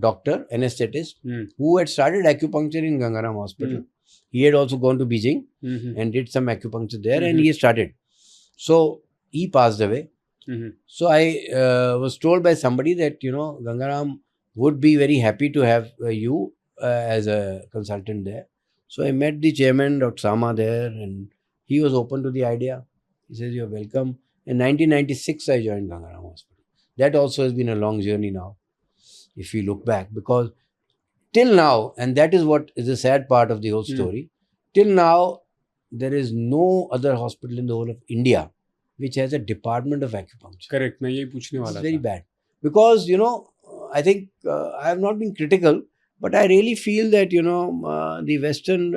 doctor, anesthetist, who had started acupuncture in Gangaram Hospital. He had also gone to Beijing and did some acupuncture there and he started. So he passed away. So I was told by somebody that, Gangaram would be very happy to have you as a consultant there. So I met the chairman, Dr. Sama there, and he was open to the idea. He says, you're welcome. In 1996, I joined Gangaram Hospital. That also has been a long journey now, if we look back, because till now, and that is what is the sad part of the whole story, till now, there is no other hospital in the whole of India which has a department of acupuncture. Correct. मैं यही पूछने वाला था. It's very bad. Because, I think I have not been critical, but I really feel that, the Western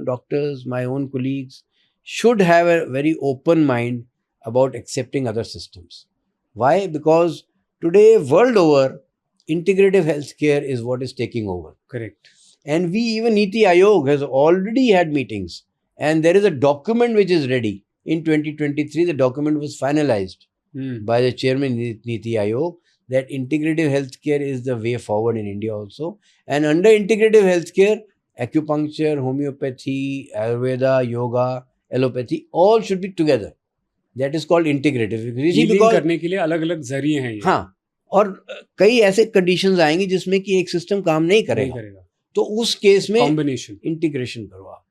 doctors, my own colleagues, should have a very open mind about accepting other systems. Why? Because today, world over, integrative healthcare is what is taking over. Correct. And we, even Niti Aayog has already had meetings. And there is a document which is ready. In 2023, the document was finalized by the chairman Niti Aayog that integrative healthcare is the way forward in India also. And under integrative healthcare, acupuncture, homeopathy, Ayurveda, yoga, allopathy, all should be together. That is called integrative. Healing करने के लिए अलग-अलग जरिए हैं ये. हाँ, और कई ऐसे कंडीशंस आएंगी जिसमें कि एक सिस्टम काम नहीं करेगा. तो उस केस में कॉम्बिनेशन इंटीग्रेशन करवा.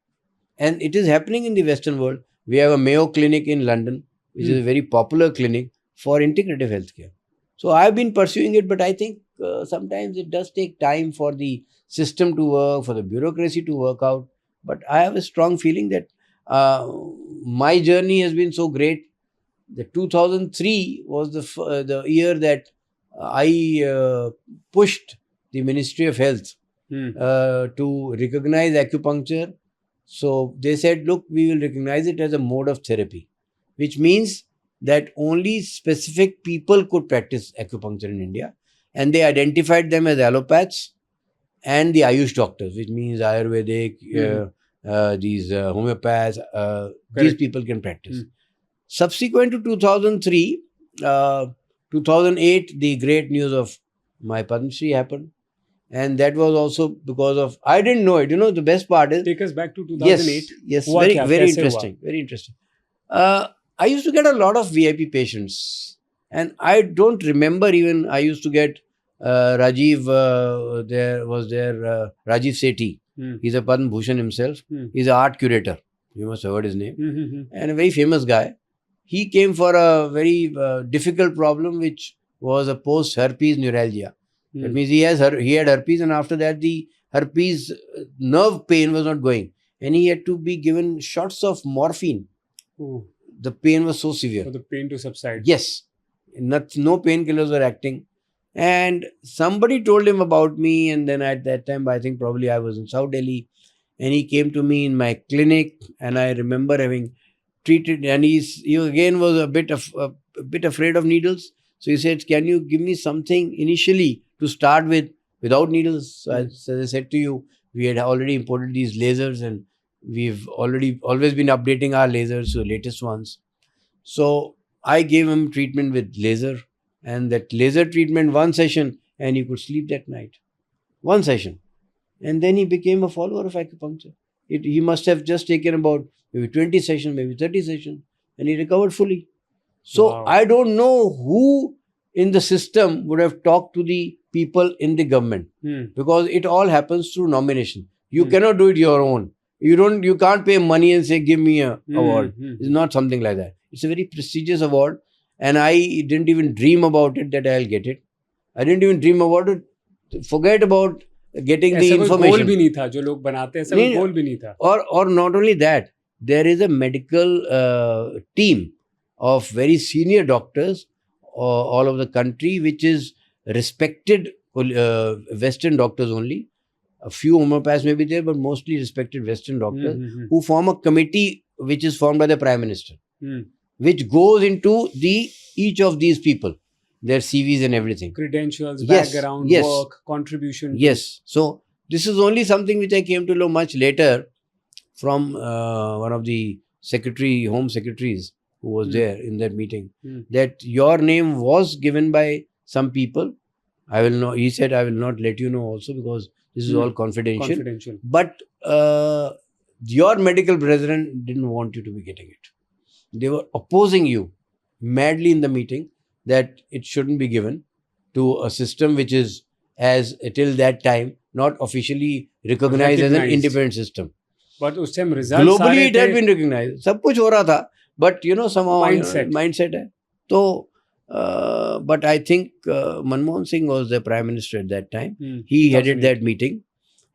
And it is happening in the Western world. We have a Mayo Clinic in London, which is a very popular clinic for integrative healthcare. So I've been pursuing it, but I think sometimes it does take time for the system to work, for the bureaucracy to work out. But I have a strong feeling that my journey has been so great. The 2003 was the year that I pushed the Ministry of Health to recognize acupuncture. So they said, look, we will recognize it as a mode of therapy, which means that only specific people could practice acupuncture in India. And they identified them as allopaths and the Ayush doctors, which means Ayurvedic, these homeopaths, these people can practice. Subsequent to 2003, 2008, the great news of my Padma Shri happened. And that was also because of, I didn't know it. You know, the best part is... Take us back to 2008. Yes, very interesting. Very interesting. I used to get a lot of VIP patients. And I don't remember even, I used to get Rajiv Rajiv Sethi. He's a Padma Bhushan himself. He's an art curator. You must have heard his name. And a very famous guy. He came for a very difficult problem, which was a post-herpes neuralgia. That means he had herpes, and after that the herpes nerve pain was not going. And he had to be given shots of morphine. The pain was so severe. For the pain to subside. Yes. No painkillers were acting. And somebody told him about me, and then at that time, I think probably I was in South Delhi, and he came to me in my clinic, and I remember having treated, and he again was a bit afraid of needles. So he said, can you give me something initially to start with without needles? So as I said to you, we had already imported these lasers, and we've always been updating our lasers to the latest ones. So I gave him treatment with laser, and that laser treatment, one session, and he could sleep that night. One session. And then he became a follower of acupuncture. He must have just taken about maybe 20 sessions, maybe 30 sessions, and he recovered fully. So wow. I don't know who in the system would have talked to the people in the government, because it all happens through nomination. You cannot do it your own. You can't pay money and say, give me a award. It's not something like that. It's a very prestigious award, and I didn't even dream about it that I'll get it. I didn't even dream about it. Forget about getting the information. गोल भी नहीं था जो लोग बनाते हैं, ऐसा गोल भी नहीं था. Or not only that, there is a medical team of very senior doctors all over the country, which is respected Western doctors only. A few homeopaths may be there, but mostly respected Western doctors who form a committee which is formed by the Prime Minister, which goes into each of these people, their CVs and everything. Credentials, background, work, contribution. Yes. So this is only something which I came to know much later from one of the home secretaries who was there in that meeting, that your name was given by some people. He said, I will not let you know also, because this is all confidential. But your medical brethren didn't want you to be getting it. They were opposing you madly in the meeting that it shouldn't be given to a system which is, as till that time, not officially recognized as an independent system. But उस time results globally it had been recognized. सब कुछ हो रहा था, but somehow mindset है. So, but I think Manmohan Singh was the Prime Minister at that time. He headed that meeting,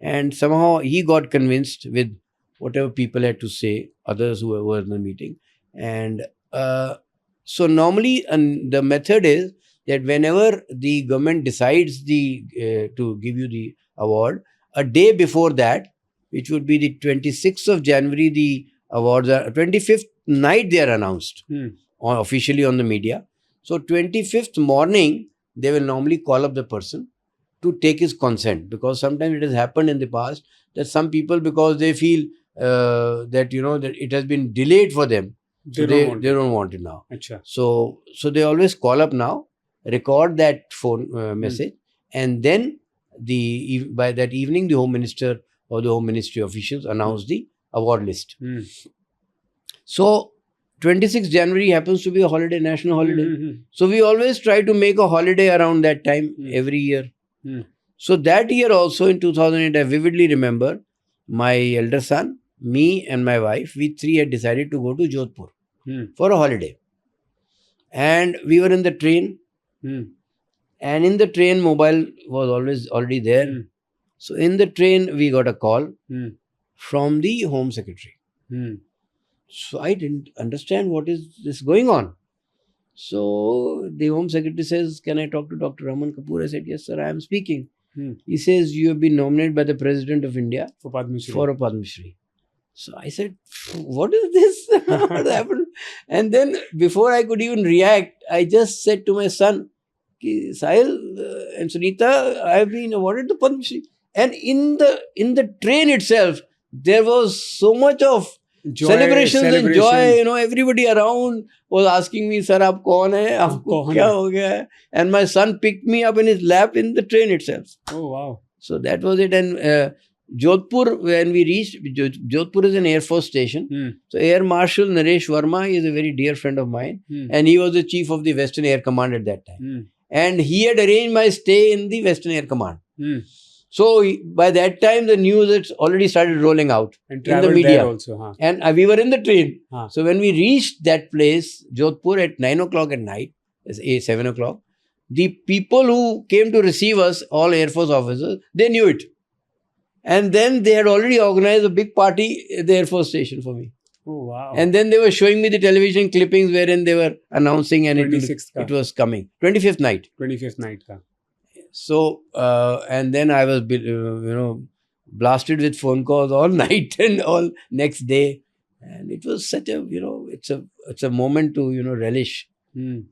and somehow he got convinced with whatever people had to say, others who were in the meeting. And so normally the method is that whenever the government decides to give you the award, a day before that, which would be the 26th of January, the awards are 25th night they are announced officially on the media. So 25th morning they will normally call up the person to take his consent, because sometimes it has happened in the past that some people, because they feel that that it has been delayed for them, so they don't want it now. Achha. So they always call up now, record that phone message, and then by that evening the Home Minister or the Home Ministry officials announce the award list. So 26th January happens to be a holiday, national holiday. So we always try to make a holiday around that time every year. So that year also in 2008, I vividly remember my elder son, me and my wife, we three had decided to go to Jodhpur for a holiday. And we were in the train. And in the train, mobile was already there. So in the train, we got a call from the Home Secretary. So I didn't understand what is this going on. So the Home Secretary says, "Can I talk to Dr. Raman Kapoor?" I said, "Yes, sir, I am speaking." He says, "You have been nominated by the President of India for Padma Shri. For a Padma Shri." So I said, "What is this? What happened?" And then before I could even react, I just said to my son, "Sahil and Sunita, I have been awarded the Padma Shri." And in the train itself, there was so much of celebrations and joy. Everybody around was asking me, "Sir, aap kaun hai? Aapko kya ho gaya hai?" And my son picked me up in his lap in the train itself. Oh, wow. So that was it. And Jodhpur, when we reached, Jodhpur is an Air Force station. So Air Marshal Naresh Verma is a very dear friend of mine. And he was the chief of the Western Air Command at that time. And he had arranged my stay in the Western Air Command. So by that time, the news had already started rolling out and in the media. There also, And we were in the train. So when we reached that place, Jodhpur, at 9 o'clock at night, 7 o'clock, the people who came to receive us, all Air Force officers, they knew it. And then they had already organized a big party at the Air Force station for me. Oh, wow. And then they were showing me the television clippings wherein they were announcing, and it was coming. 25th night. 25th night. So, and then I was, blasted with phone calls all night and all next day. And it was such a, it's a moment to, relish.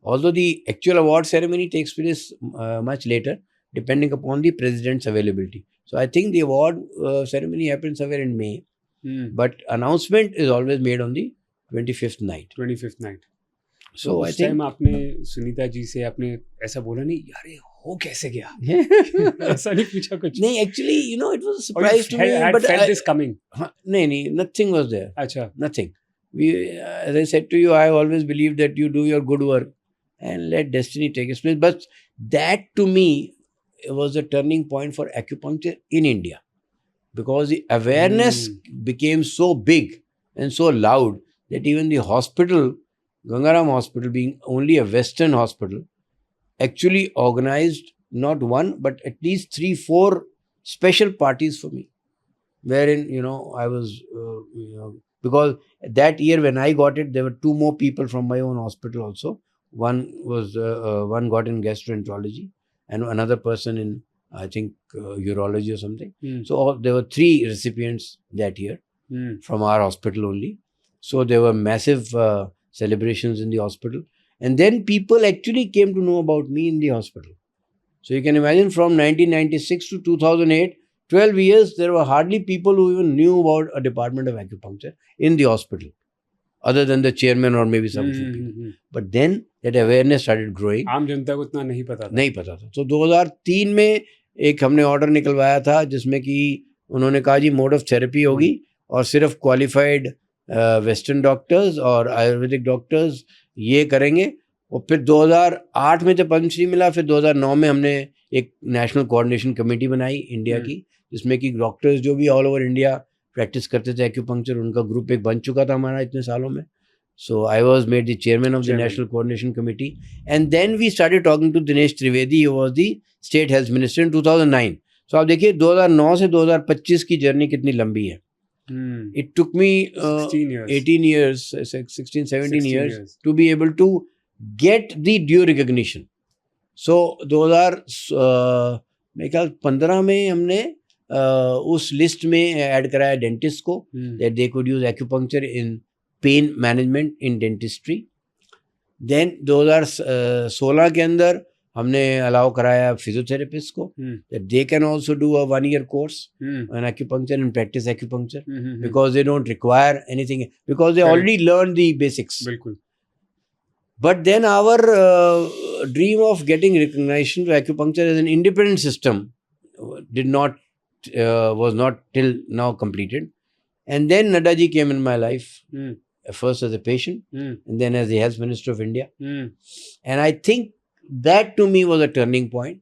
Although the actual award ceremony takes place much later, depending upon the president's availability. So I think the award ceremony happens somewhere in May. But announcement is always made on the 25th night. 25th night. So I उस think time आपने सुनीता जी से आपने ऐसा बोला नहीं, यार ये हो कैसे गया? ऐसा नहीं पूछा कुछ? नहीं, actually, it was a surprise to me. But felt this coming? No, nothing was there. Achha. Nothing. As I said to you, I always believe that you do your good work and let destiny take its place. But that to me was a turning point for acupuncture in India, because the awareness became so big and so loud that even the hospital, Gangaram Hospital, being only a Western hospital, actually organized not one but at least 3-4 special parties for me, wherein I was because that year when I got it, there were 2 more people from my own hospital also. One got in gastroenterology and another person in, I think, urology or something. So there were 3 recipients that year from our hospital only. So there were massive celebrations in the hospital. And then people actually came to know about me in the hospital. So you can imagine, from 1996 to 2008, 12 years, there were hardly people who even knew about a department of acupuncture in the hospital, other than the chairman or maybe some few people. But then that awareness started growing. आम जनता को इतना नहीं पता था. नहीं पता था. तो 2003 में एक हमने ऑर्डर निकलवाया था, जिसमें कि उन्होंने कहा जी मोड ऑफ थेरेपी होगी और सिर्फ क्वालिफाइड वेस्टर्न डॉक्टर्स और आयुर्वेदिक डॉक्टर्स ये करेंगे. और फिर 2008 में जब पद्मश्री मिला, फिर 2009 में हमने एक नेशनल कोऑर्डिनेशन कमेटी बनाई इंडिया की, जिसमें कि डॉक्टर्स जो भी ऑल ओवर इंडिया प्रैक्टिस करते थे एक्यूपंक्चर, उनका ग्रुप एक बन चुका था हमारा इतने सालों में. So I was made the chairman of the National Coordination Committee. And then we started talking to Dinesh Trivedi, who was the State Health Minister in 2009. So आप देखिए 2009 से 2025 की जर्नी कितनी लंबी है. It took me 18 years, 16-17 years to be able to get the due recognition. So 2015 में हमने उस लिस्ट में ऐड कराया डेंटिस्ट को, that they could use acupuncture in pain management in dentistry. Then 2016 के अंदर हमने अलाउ कराया फिजियोथेरेपिस्ट को, that they can also do a 1-year course on acupuncture and practice acupuncture because they don't require anything, because they already learned the basics. बिल्कुल. But then our dream of getting recognition to acupuncture as an independent system was not till now completed. And then Nadda ji came in my life, first as a patient and then as the Health Minister of India. And I think that to me was a turning point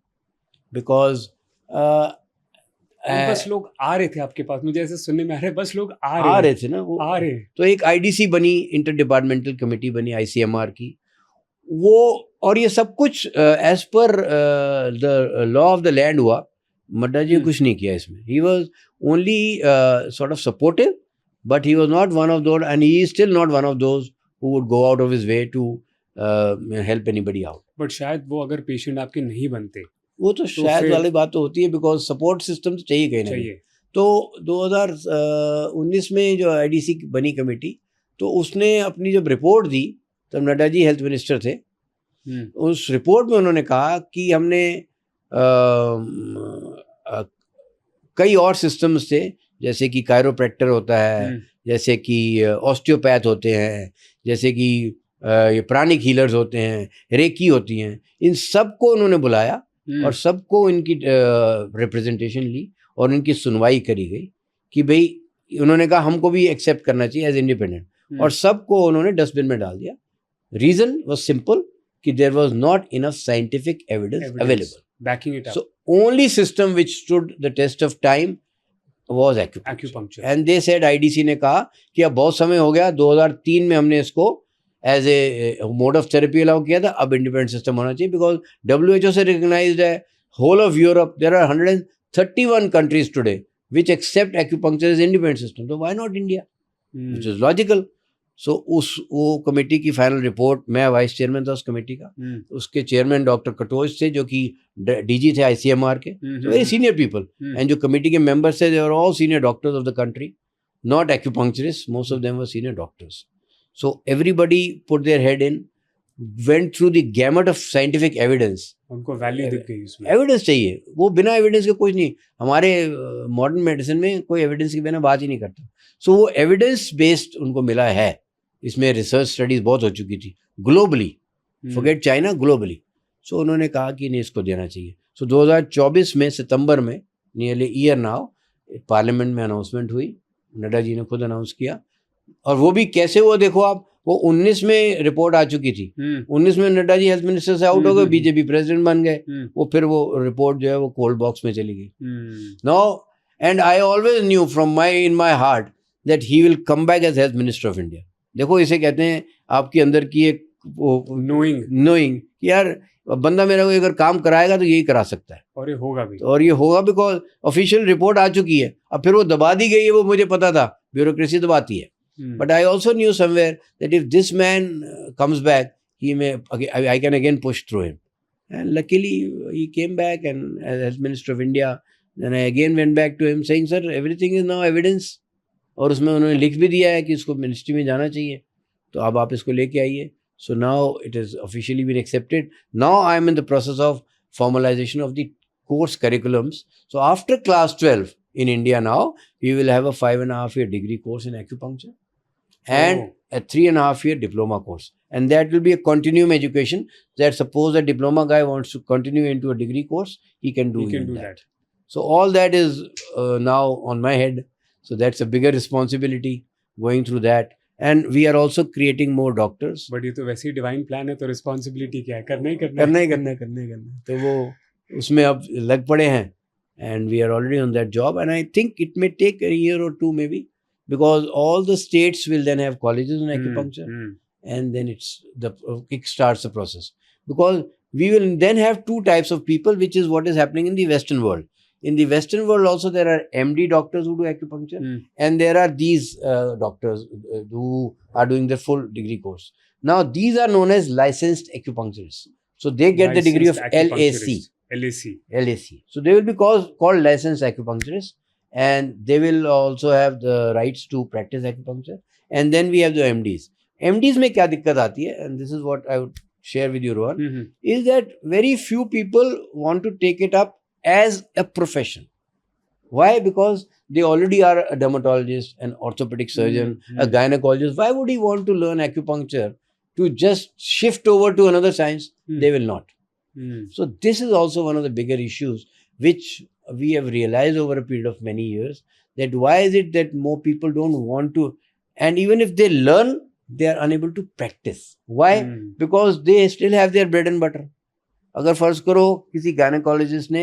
because बस लोग आ रहे थे आपके पास, मुझे ऐसे सुनने में आ रहा है, बस लोग आ रहे थे ना वो आ रहे. तो एक IDC बनी, इंटर डिपार्टमेंटल कमेटी बनी ICMR की, वो और ये सब कुछ एज पर the law of the land हुआ. मड्डा जी ने कुछ नहीं किया इसमें. He was only sort of supportive, but he was not one of those, and he is still not one of those who would go out of his way to help anybody out. But शायद वो अगर patient आपके नहीं बनते, वो तो शायद वाली बात तो होती है, बिकॉज सपोर्ट सिस्टम चाहिए कहीं ना कहीं. तो 2019 में जो IDC बनी कमेटी, तो उसने अपनी जब रिपोर्ट दी, तब नड्डा जी हेल्थ मिनिस्टर थे. उस रिपोर्ट में उन्होंने कहा कि हमने कई और सिस्टम्स थे, जैसे कि कायरोप्रैक्टर होता है, जैसे कि ऑस्टियोपैथ होते हैं, जैसे कि ये प्राणिक हीलर्स होते हैं, रेकी होती हैं. इन सबको उन्होंने बुलाया और सबको इनकी रिप्रेजेंटेशन ली और इनकी सुनवाई करी गई कि भाई, उन्होंने कहा हमको भी एक्सेप्ट करना चाहिए एज इंडिपेंडेंट, और सबको उन्होंने डस्टबिन में डाल दिया. रीजन वाज सिंपल कि there was not enough scientific evidence available backing it up. So only system which stood the test of time was acupuncture. And they said, IDC ने कहा कि अब बहुत समय हो गया, 2003 में हमने इसको as a mode of therapy allow किया था, अब इंडिपेंडेंट सिस्टम होना चाहिए, बिकॉज WHO से रिकग्नाइज्ड है. Whole of Europe there are 131 countries today which accept acupuncture as independent system. So why not India? Which is logical. So वो committee की final report, मैं वाइस चेयरमैन था उस committee का, उसके चेयरमैन डॉक्टर कटोच थे जो कि DG थे ICMR के, वेरी सीनियर पीपल. एंड जो कमेटी के मेंबर्स थे, they were all senior doctors of the country, not acupuncturists. Most of them were senior doctors. So everybody put their head in, went through the gamut of scientific evidence. उनको value दिख गई उसमें. Evidence चाहिए, वो बिना evidence के कुछ नहीं. हमारे मॉडर्न मेडिसिन में कोई एविडेंस के बिना बात ही नहीं करता. सो वो एविडेंस बेस्ड उनको मिला है. इसमें रिसर्च स्टडीज बहुत हो चुकी थी ग्लोबली, फॉरगेट चाइना, ग्लोबली. सो उन्होंने कहा कि नहीं, इसको देना चाहिए. सो 2024 में सितंबर में, नियरली ईयर नाउ, पार्लियामेंट में अनाउंसमेंट हुई. नड्डा जी ने खुद अनाउंस किया. और वो भी कैसे हुआ देखो आप, वो 19 में रिपोर्ट आ चुकी थी. 19 में नड्डा जी हेल्थ मिनिस्टर से आउट हो गए, बीजेपी प्रेसिडेंट बन गए. वो फिर वो रिपोर्ट जो है वो कोल्ड बॉक्स में चली गई. Now, and I always knew from in my heart that he will come back as health minister of India. देखो, इसे कहते हैं आपके अंदर की एक नोइंग कि यार बंदा मेरा कोई अगर काम कराएगा तो यही करा सकता है, और ये होगा भी. और ये होगा बिकॉज ऑफिशियल रिपोर्ट आ चुकी है. अब फिर वो दबा दी गई है, वो मुझे पता था, ब्यूरोक्रेसी दबाती है. But I also knew somewhere that if this man comes back, I can again push through him. And luckily he came back, and as Health Minister of India, then I again went back to him saying, sir, everything is now evidence. और उसमें उन्होंने लिख भी दिया है कि इसको ministry में जाना चाहिए, तो अब आप इसको लेके आइए. So now it is officially been accepted. Now I am in the process of formalization of the course curriculums. So after class 12 in India now, we will have a 5.5-year degree course in acupuncture. And a 3.5-year diploma course, and that will be a continuum education. That suppose a diploma guy wants to continue into a degree course, he can do that. So all that is now on my head. So that's a bigger responsibility going through that. And we are also creating more doctors. But ये तो वैसे ही divine plan है, तो responsibility क्या है? करना ही करना. तो वो उसमें अब लग पड़े हैं, and we are already on that job. And I think it may take a year or two maybe, because all the states will then have colleges in acupuncture, and then kick starts the process. Because we will then have two types of people, which is what is happening in the Western world. In the Western world also there are MD doctors who do acupuncture, and there are these doctors who are doing the full degree course. Now these are known as licensed acupuncturists. So they get the degree of LAC. LAC. LAC. So they will be called licensed acupuncturists, and they will also have the rights to practice acupuncture. And then we have the MDs. MDs में क्या दिक्कत आती है, and this is what I would share with you, Rohan, is that very few people want to take it up as a profession. Why? Because they already are a dermatologist, an orthopedic surgeon, a gynecologist. Why would he want to learn acupuncture to just shift over to another science? They will not. So this is also one of the bigger issues which we have realized over a period of many years, that why is it that more people don't want to, and even if they learn, they are unable to practice. Why? Because they still have their bread and butter. अगर फर्ज करो किसी gynaecologist ने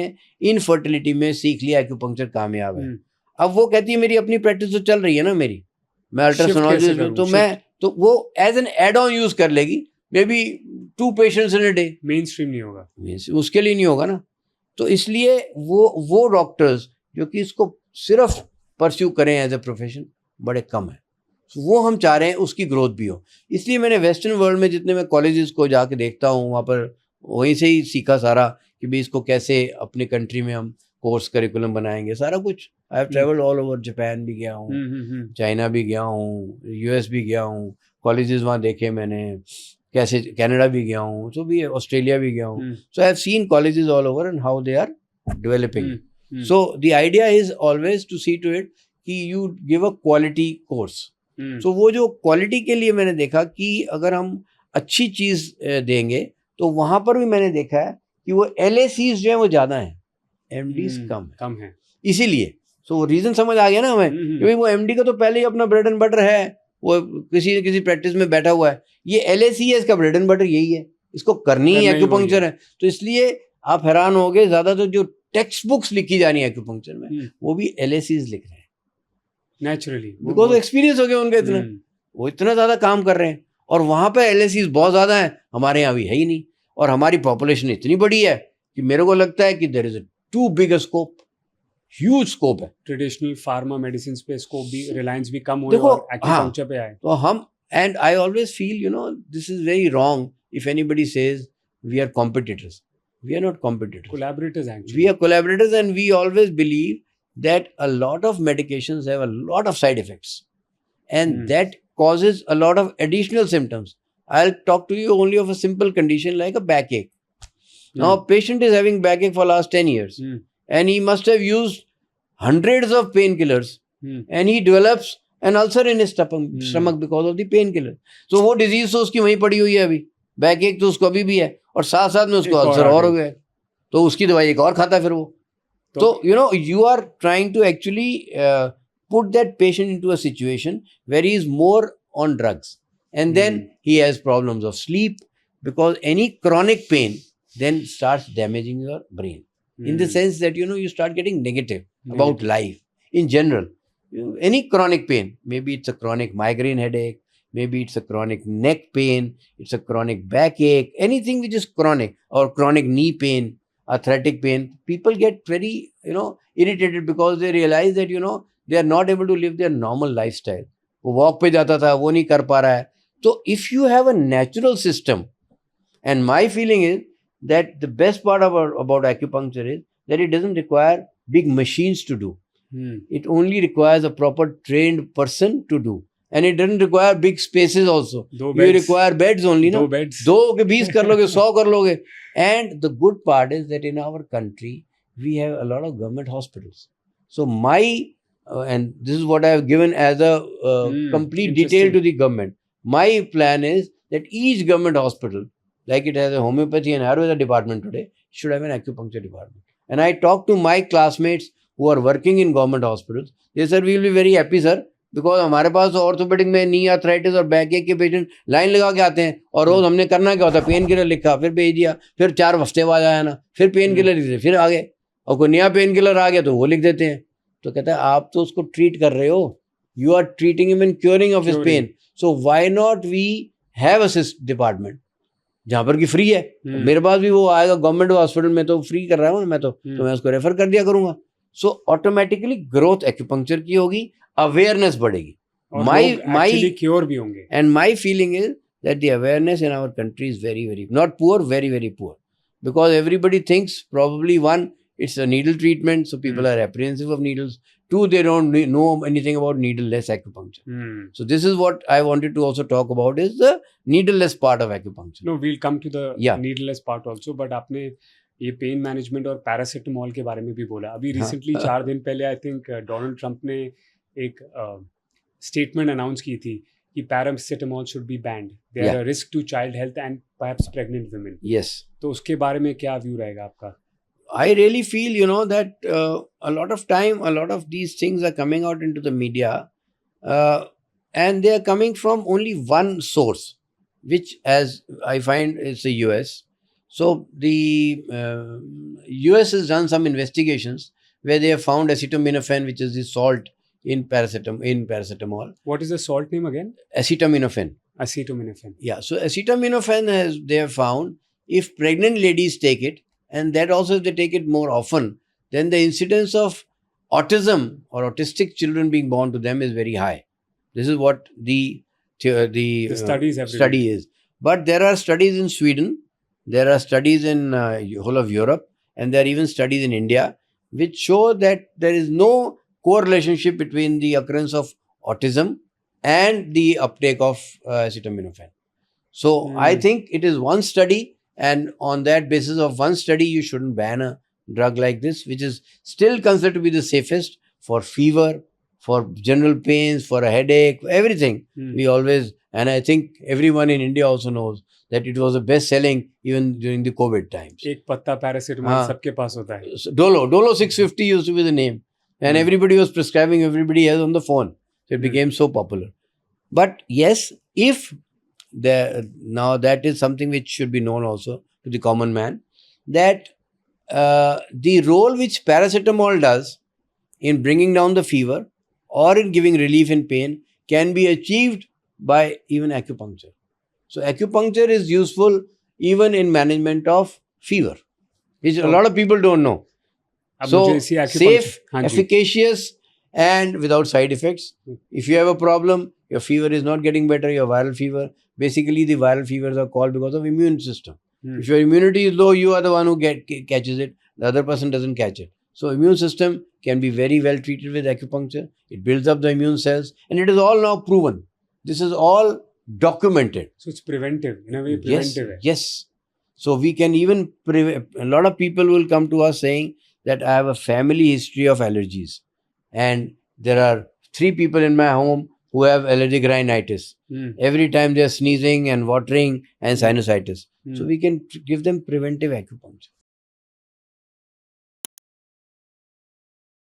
infertility में सीख लिया acupuncture, कामयाब है, अब वो कहती है मेरी अपनी प्रैक्टिस तो चल रही है ना, मेरी मैं अल्ट्रासोनोलॉजिस्ट हूं, तो वो as an add on use कर लेगी, maybe 2 patients in a day, mainstream नहीं होगा, उसके लिए नहीं होगा ना. तो इसलिए वो डॉक्टर्स जो कि इसको सिर्फ परस्यू करें एज ए प्रोफेशन बड़े कम है. वो हम चाह रहे हैं उसकी ग्रोथ भी हो. इसलिए मैंने वेस्टर्न वर्ल्ड में जितने मैं कॉलेजेस को जाके देखता हूँ, वहाँ पर वहीं से ही सीखा सारा कि भाई इसको कैसे अपने कंट्री में हम कोर्स करिकुलम बनाएंगे, सारा कुछ. I have travelled all over, Japan भी गया हूँ, चाइना भी गया हूँ, US भी गया हूँ, कॉलेजेस वहाँ देखे मैंने, कैसे कनाडा भी गया हूँ, तो भी ऑस्ट्रेलिया भी गया हूँ. So I have seen colleges all over and how they are developing. So the idea is always to see to it कि you give a quality course. So वो जो क्वालिटी के लिए मैंने देखा कि अगर हम अच्छी चीज़ देंगे, तो वहाँ पर भी मैंने देखा है कि वो LACs जो है वो ज़्यादा हैं, MDs कम है. इसीलिए सो रीज़न समझ आ गया ना हमें, क्योंकि वो MD का तो पहले ही अपना ब्रेड एंड बटर है, वो किसी न किसी प्रैक्टिस में बैठा हुआ है. ये LAC है, इसका ब्रेड एंड बटर यही है, इसको करनी ही एक्यूपंक्चर है. तो इसलिए आप हैरान हो गए, ज़्यादा तो जो टेक्स्ट बुक्स लिखी जा रही है एक्यूपंक्चर में, वो भी LACs लिख रहे हैं नेचुरली, बिकॉज एक्सपीरियंस हो गया उनका इतना, वो इतना ज़्यादा काम कर रहे हैं. और वहाँ पे LACs बहुत ज़्यादा हैं, हमारे यहाँ भी है ही नहीं. और हमारी पॉपुलेशन इतनी बड़ी है कि मेरे को लगता है कि there is a too big scope, huge scope है. ट्रेडिशनल फार्मा मेडिसिन पे स्कोप भी, रिलायंस भी कम हुए और एक्यूपंक्चर पे आए. तो हम, and I always feel, you know, this is very wrong if anybody says we are competitors. We are not competitors, collaborators actually. We are collaborators, and we always believe that a lot of medications have a lot of side effects, and that causes a lot of additional symptoms. I'll talk to you only of a simple condition like a backache. Now a patient is having backache for last 10 years, and he must have used hundreds of painkillers, and he develops an ulcer in his stomach because of the painkiller. So वो disease तो उसकी वहीं पड़ी हुई है अभी, backache तो उसको अभी भी है, और साथ साथ में उसको ulcer और हो गया है, तो उसकी दवाई एक और खाता है फिर वो. So, you know, you are trying to actually put that patient into a situation where he is more on drugs. And then he has problems of sleep, because any chronic pain then starts damaging your brain. In the sense that, you know, you start getting negative about life in general. Any chronic pain, maybe it's a chronic migraine headache, maybe it's a chronic neck pain, it's a chronic backache, anything which is chronic, or chronic knee pain, arthritic pain, people get very, you know, irritated because they realize that, you know, they are not able to live their normal lifestyle. वो walk पे जाता था, वो नहीं कर पा रहा है. So if you have a natural system, and my feeling is that the best part about acupuncture is that it doesn't require big machines to do. It only requires a proper trained person to do. And it doesn't require big spaces also. You require beds only, no? 2 के 20 कर लोगे, 100 कर लोगे. And the good part is that in our country, we have a lot of government hospitals. So and this is what I have given as a complete detail to the government. My plan is that each government hospital, like it has a homeopathy and Ayurveda department today, should have an acupuncture department. And I talk to my classmates who are working in government hospitals. They said, we will be very happy, sir, because हमारे पास orthopaedic में नी arthritis और back के patient line लगा के आते हैं, और रोज हमने करना क्या होता है, पेन किलर लिखा, फिर भेज दिया, फिर 4 हफ्ते बाद आया ना, फिर पेन किलर लिख दिया, फिर आ गए, और कोई नया पेन किलर आ गया तो वो लिख देते हैं. तो कहता है आप तो उसको ट्रीट कर रहे हो, you are treating him and curing of his pain, so why not we have a department जहाँ पर कि फ्री है. मेरे पास भी वो आएगा गवर्नमेंट हॉस्पिटल में, तो फ्री कर रहा हूँ मैं, तो मैं उसको रेफर कर दिया करूंगा. सो ऑटोमेटिकली ग्रोथ एक्यूपंक्चर की होगी, अवेयरनेस बढ़ेगी, my क्योर भी होंगे. And my feeling is that the awareness in our country is very, very, not poor, very, very poor. because everybody thinks probably one, it's a needle treatment, so people are apprehensive of needles. Two, they don't know anything about needle-less acupuncture. So this is what I wanted to also talk about, is the needle-less part of acupuncture. No, we'll come to the Yeah. needleless part also, but आपने ये pain management और paracetamol के बारे में भी बोला. अभी recently 4 दिन पहले आई थिंक डोनाल्ड ट्रंप ने एक स्टेटमेंट अनाउंस की थी कि paracetamol should be banned. They are a risk to child health and perhaps pregnant women. Yes. तो उसके बारे में क्या व्यू रहेगा आपका? I really feel, that a lot of time, a lot of these things are coming out into the media, and they are coming from only one source, which, as I find, is the US. So the US has done some investigations where they have found acetaminophen, which is the salt in paracetamol. What is the salt name again? Acetaminophen. Acetaminophen. Yeah. So acetaminophen they have found, if pregnant ladies take it, and that also if they take it more often, then the incidence of autism or autistic children being born to them is very high. This is what the studies have study is. But there are studies in Sweden, there are studies in whole of Europe, and there are even studies in India which show that there is no correlationship between the occurrence of autism and the uptake of acetaminophen. So I think it is one study, and on that basis of one study, you shouldn't ban a drug like this, which is still considered to be the safest for fever, for general pains, for a headache, everything. We always, and I think everyone in India also knows that it was the best selling even during the COVID times. एक पत्ता paracetamol सबके पास होता है. So Dolo 650 used to be the name, and everybody was prescribing, everybody else on the phone. So it became so popular. But yes, if now that is something which should be known also to the common man, that the role which paracetamol does in bringing down the fever or in giving relief in pain can be achieved by even acupuncture. So acupuncture is useful even in management of fever, which a lot of people don't know. So safe, efficacious, and without side effects. If you have a problem, your fever is not getting better, your viral fever. Basically, the viral fevers are called because of immune system. If your immunity is low, you are the one who catches it. The other person doesn't catch it. So immune system can be very well treated with acupuncture. It builds up the immune cells, and it is all now proven. This is all documented. So it's preventive, in a way preventive. Yes. So we can even a lot of people will come to us saying that I have a family history of allergies, and there are 3 people in my home who have allergic rhinitis. Every time they are sneezing and watering and sinusitis. So we can give them preventive acupuncture.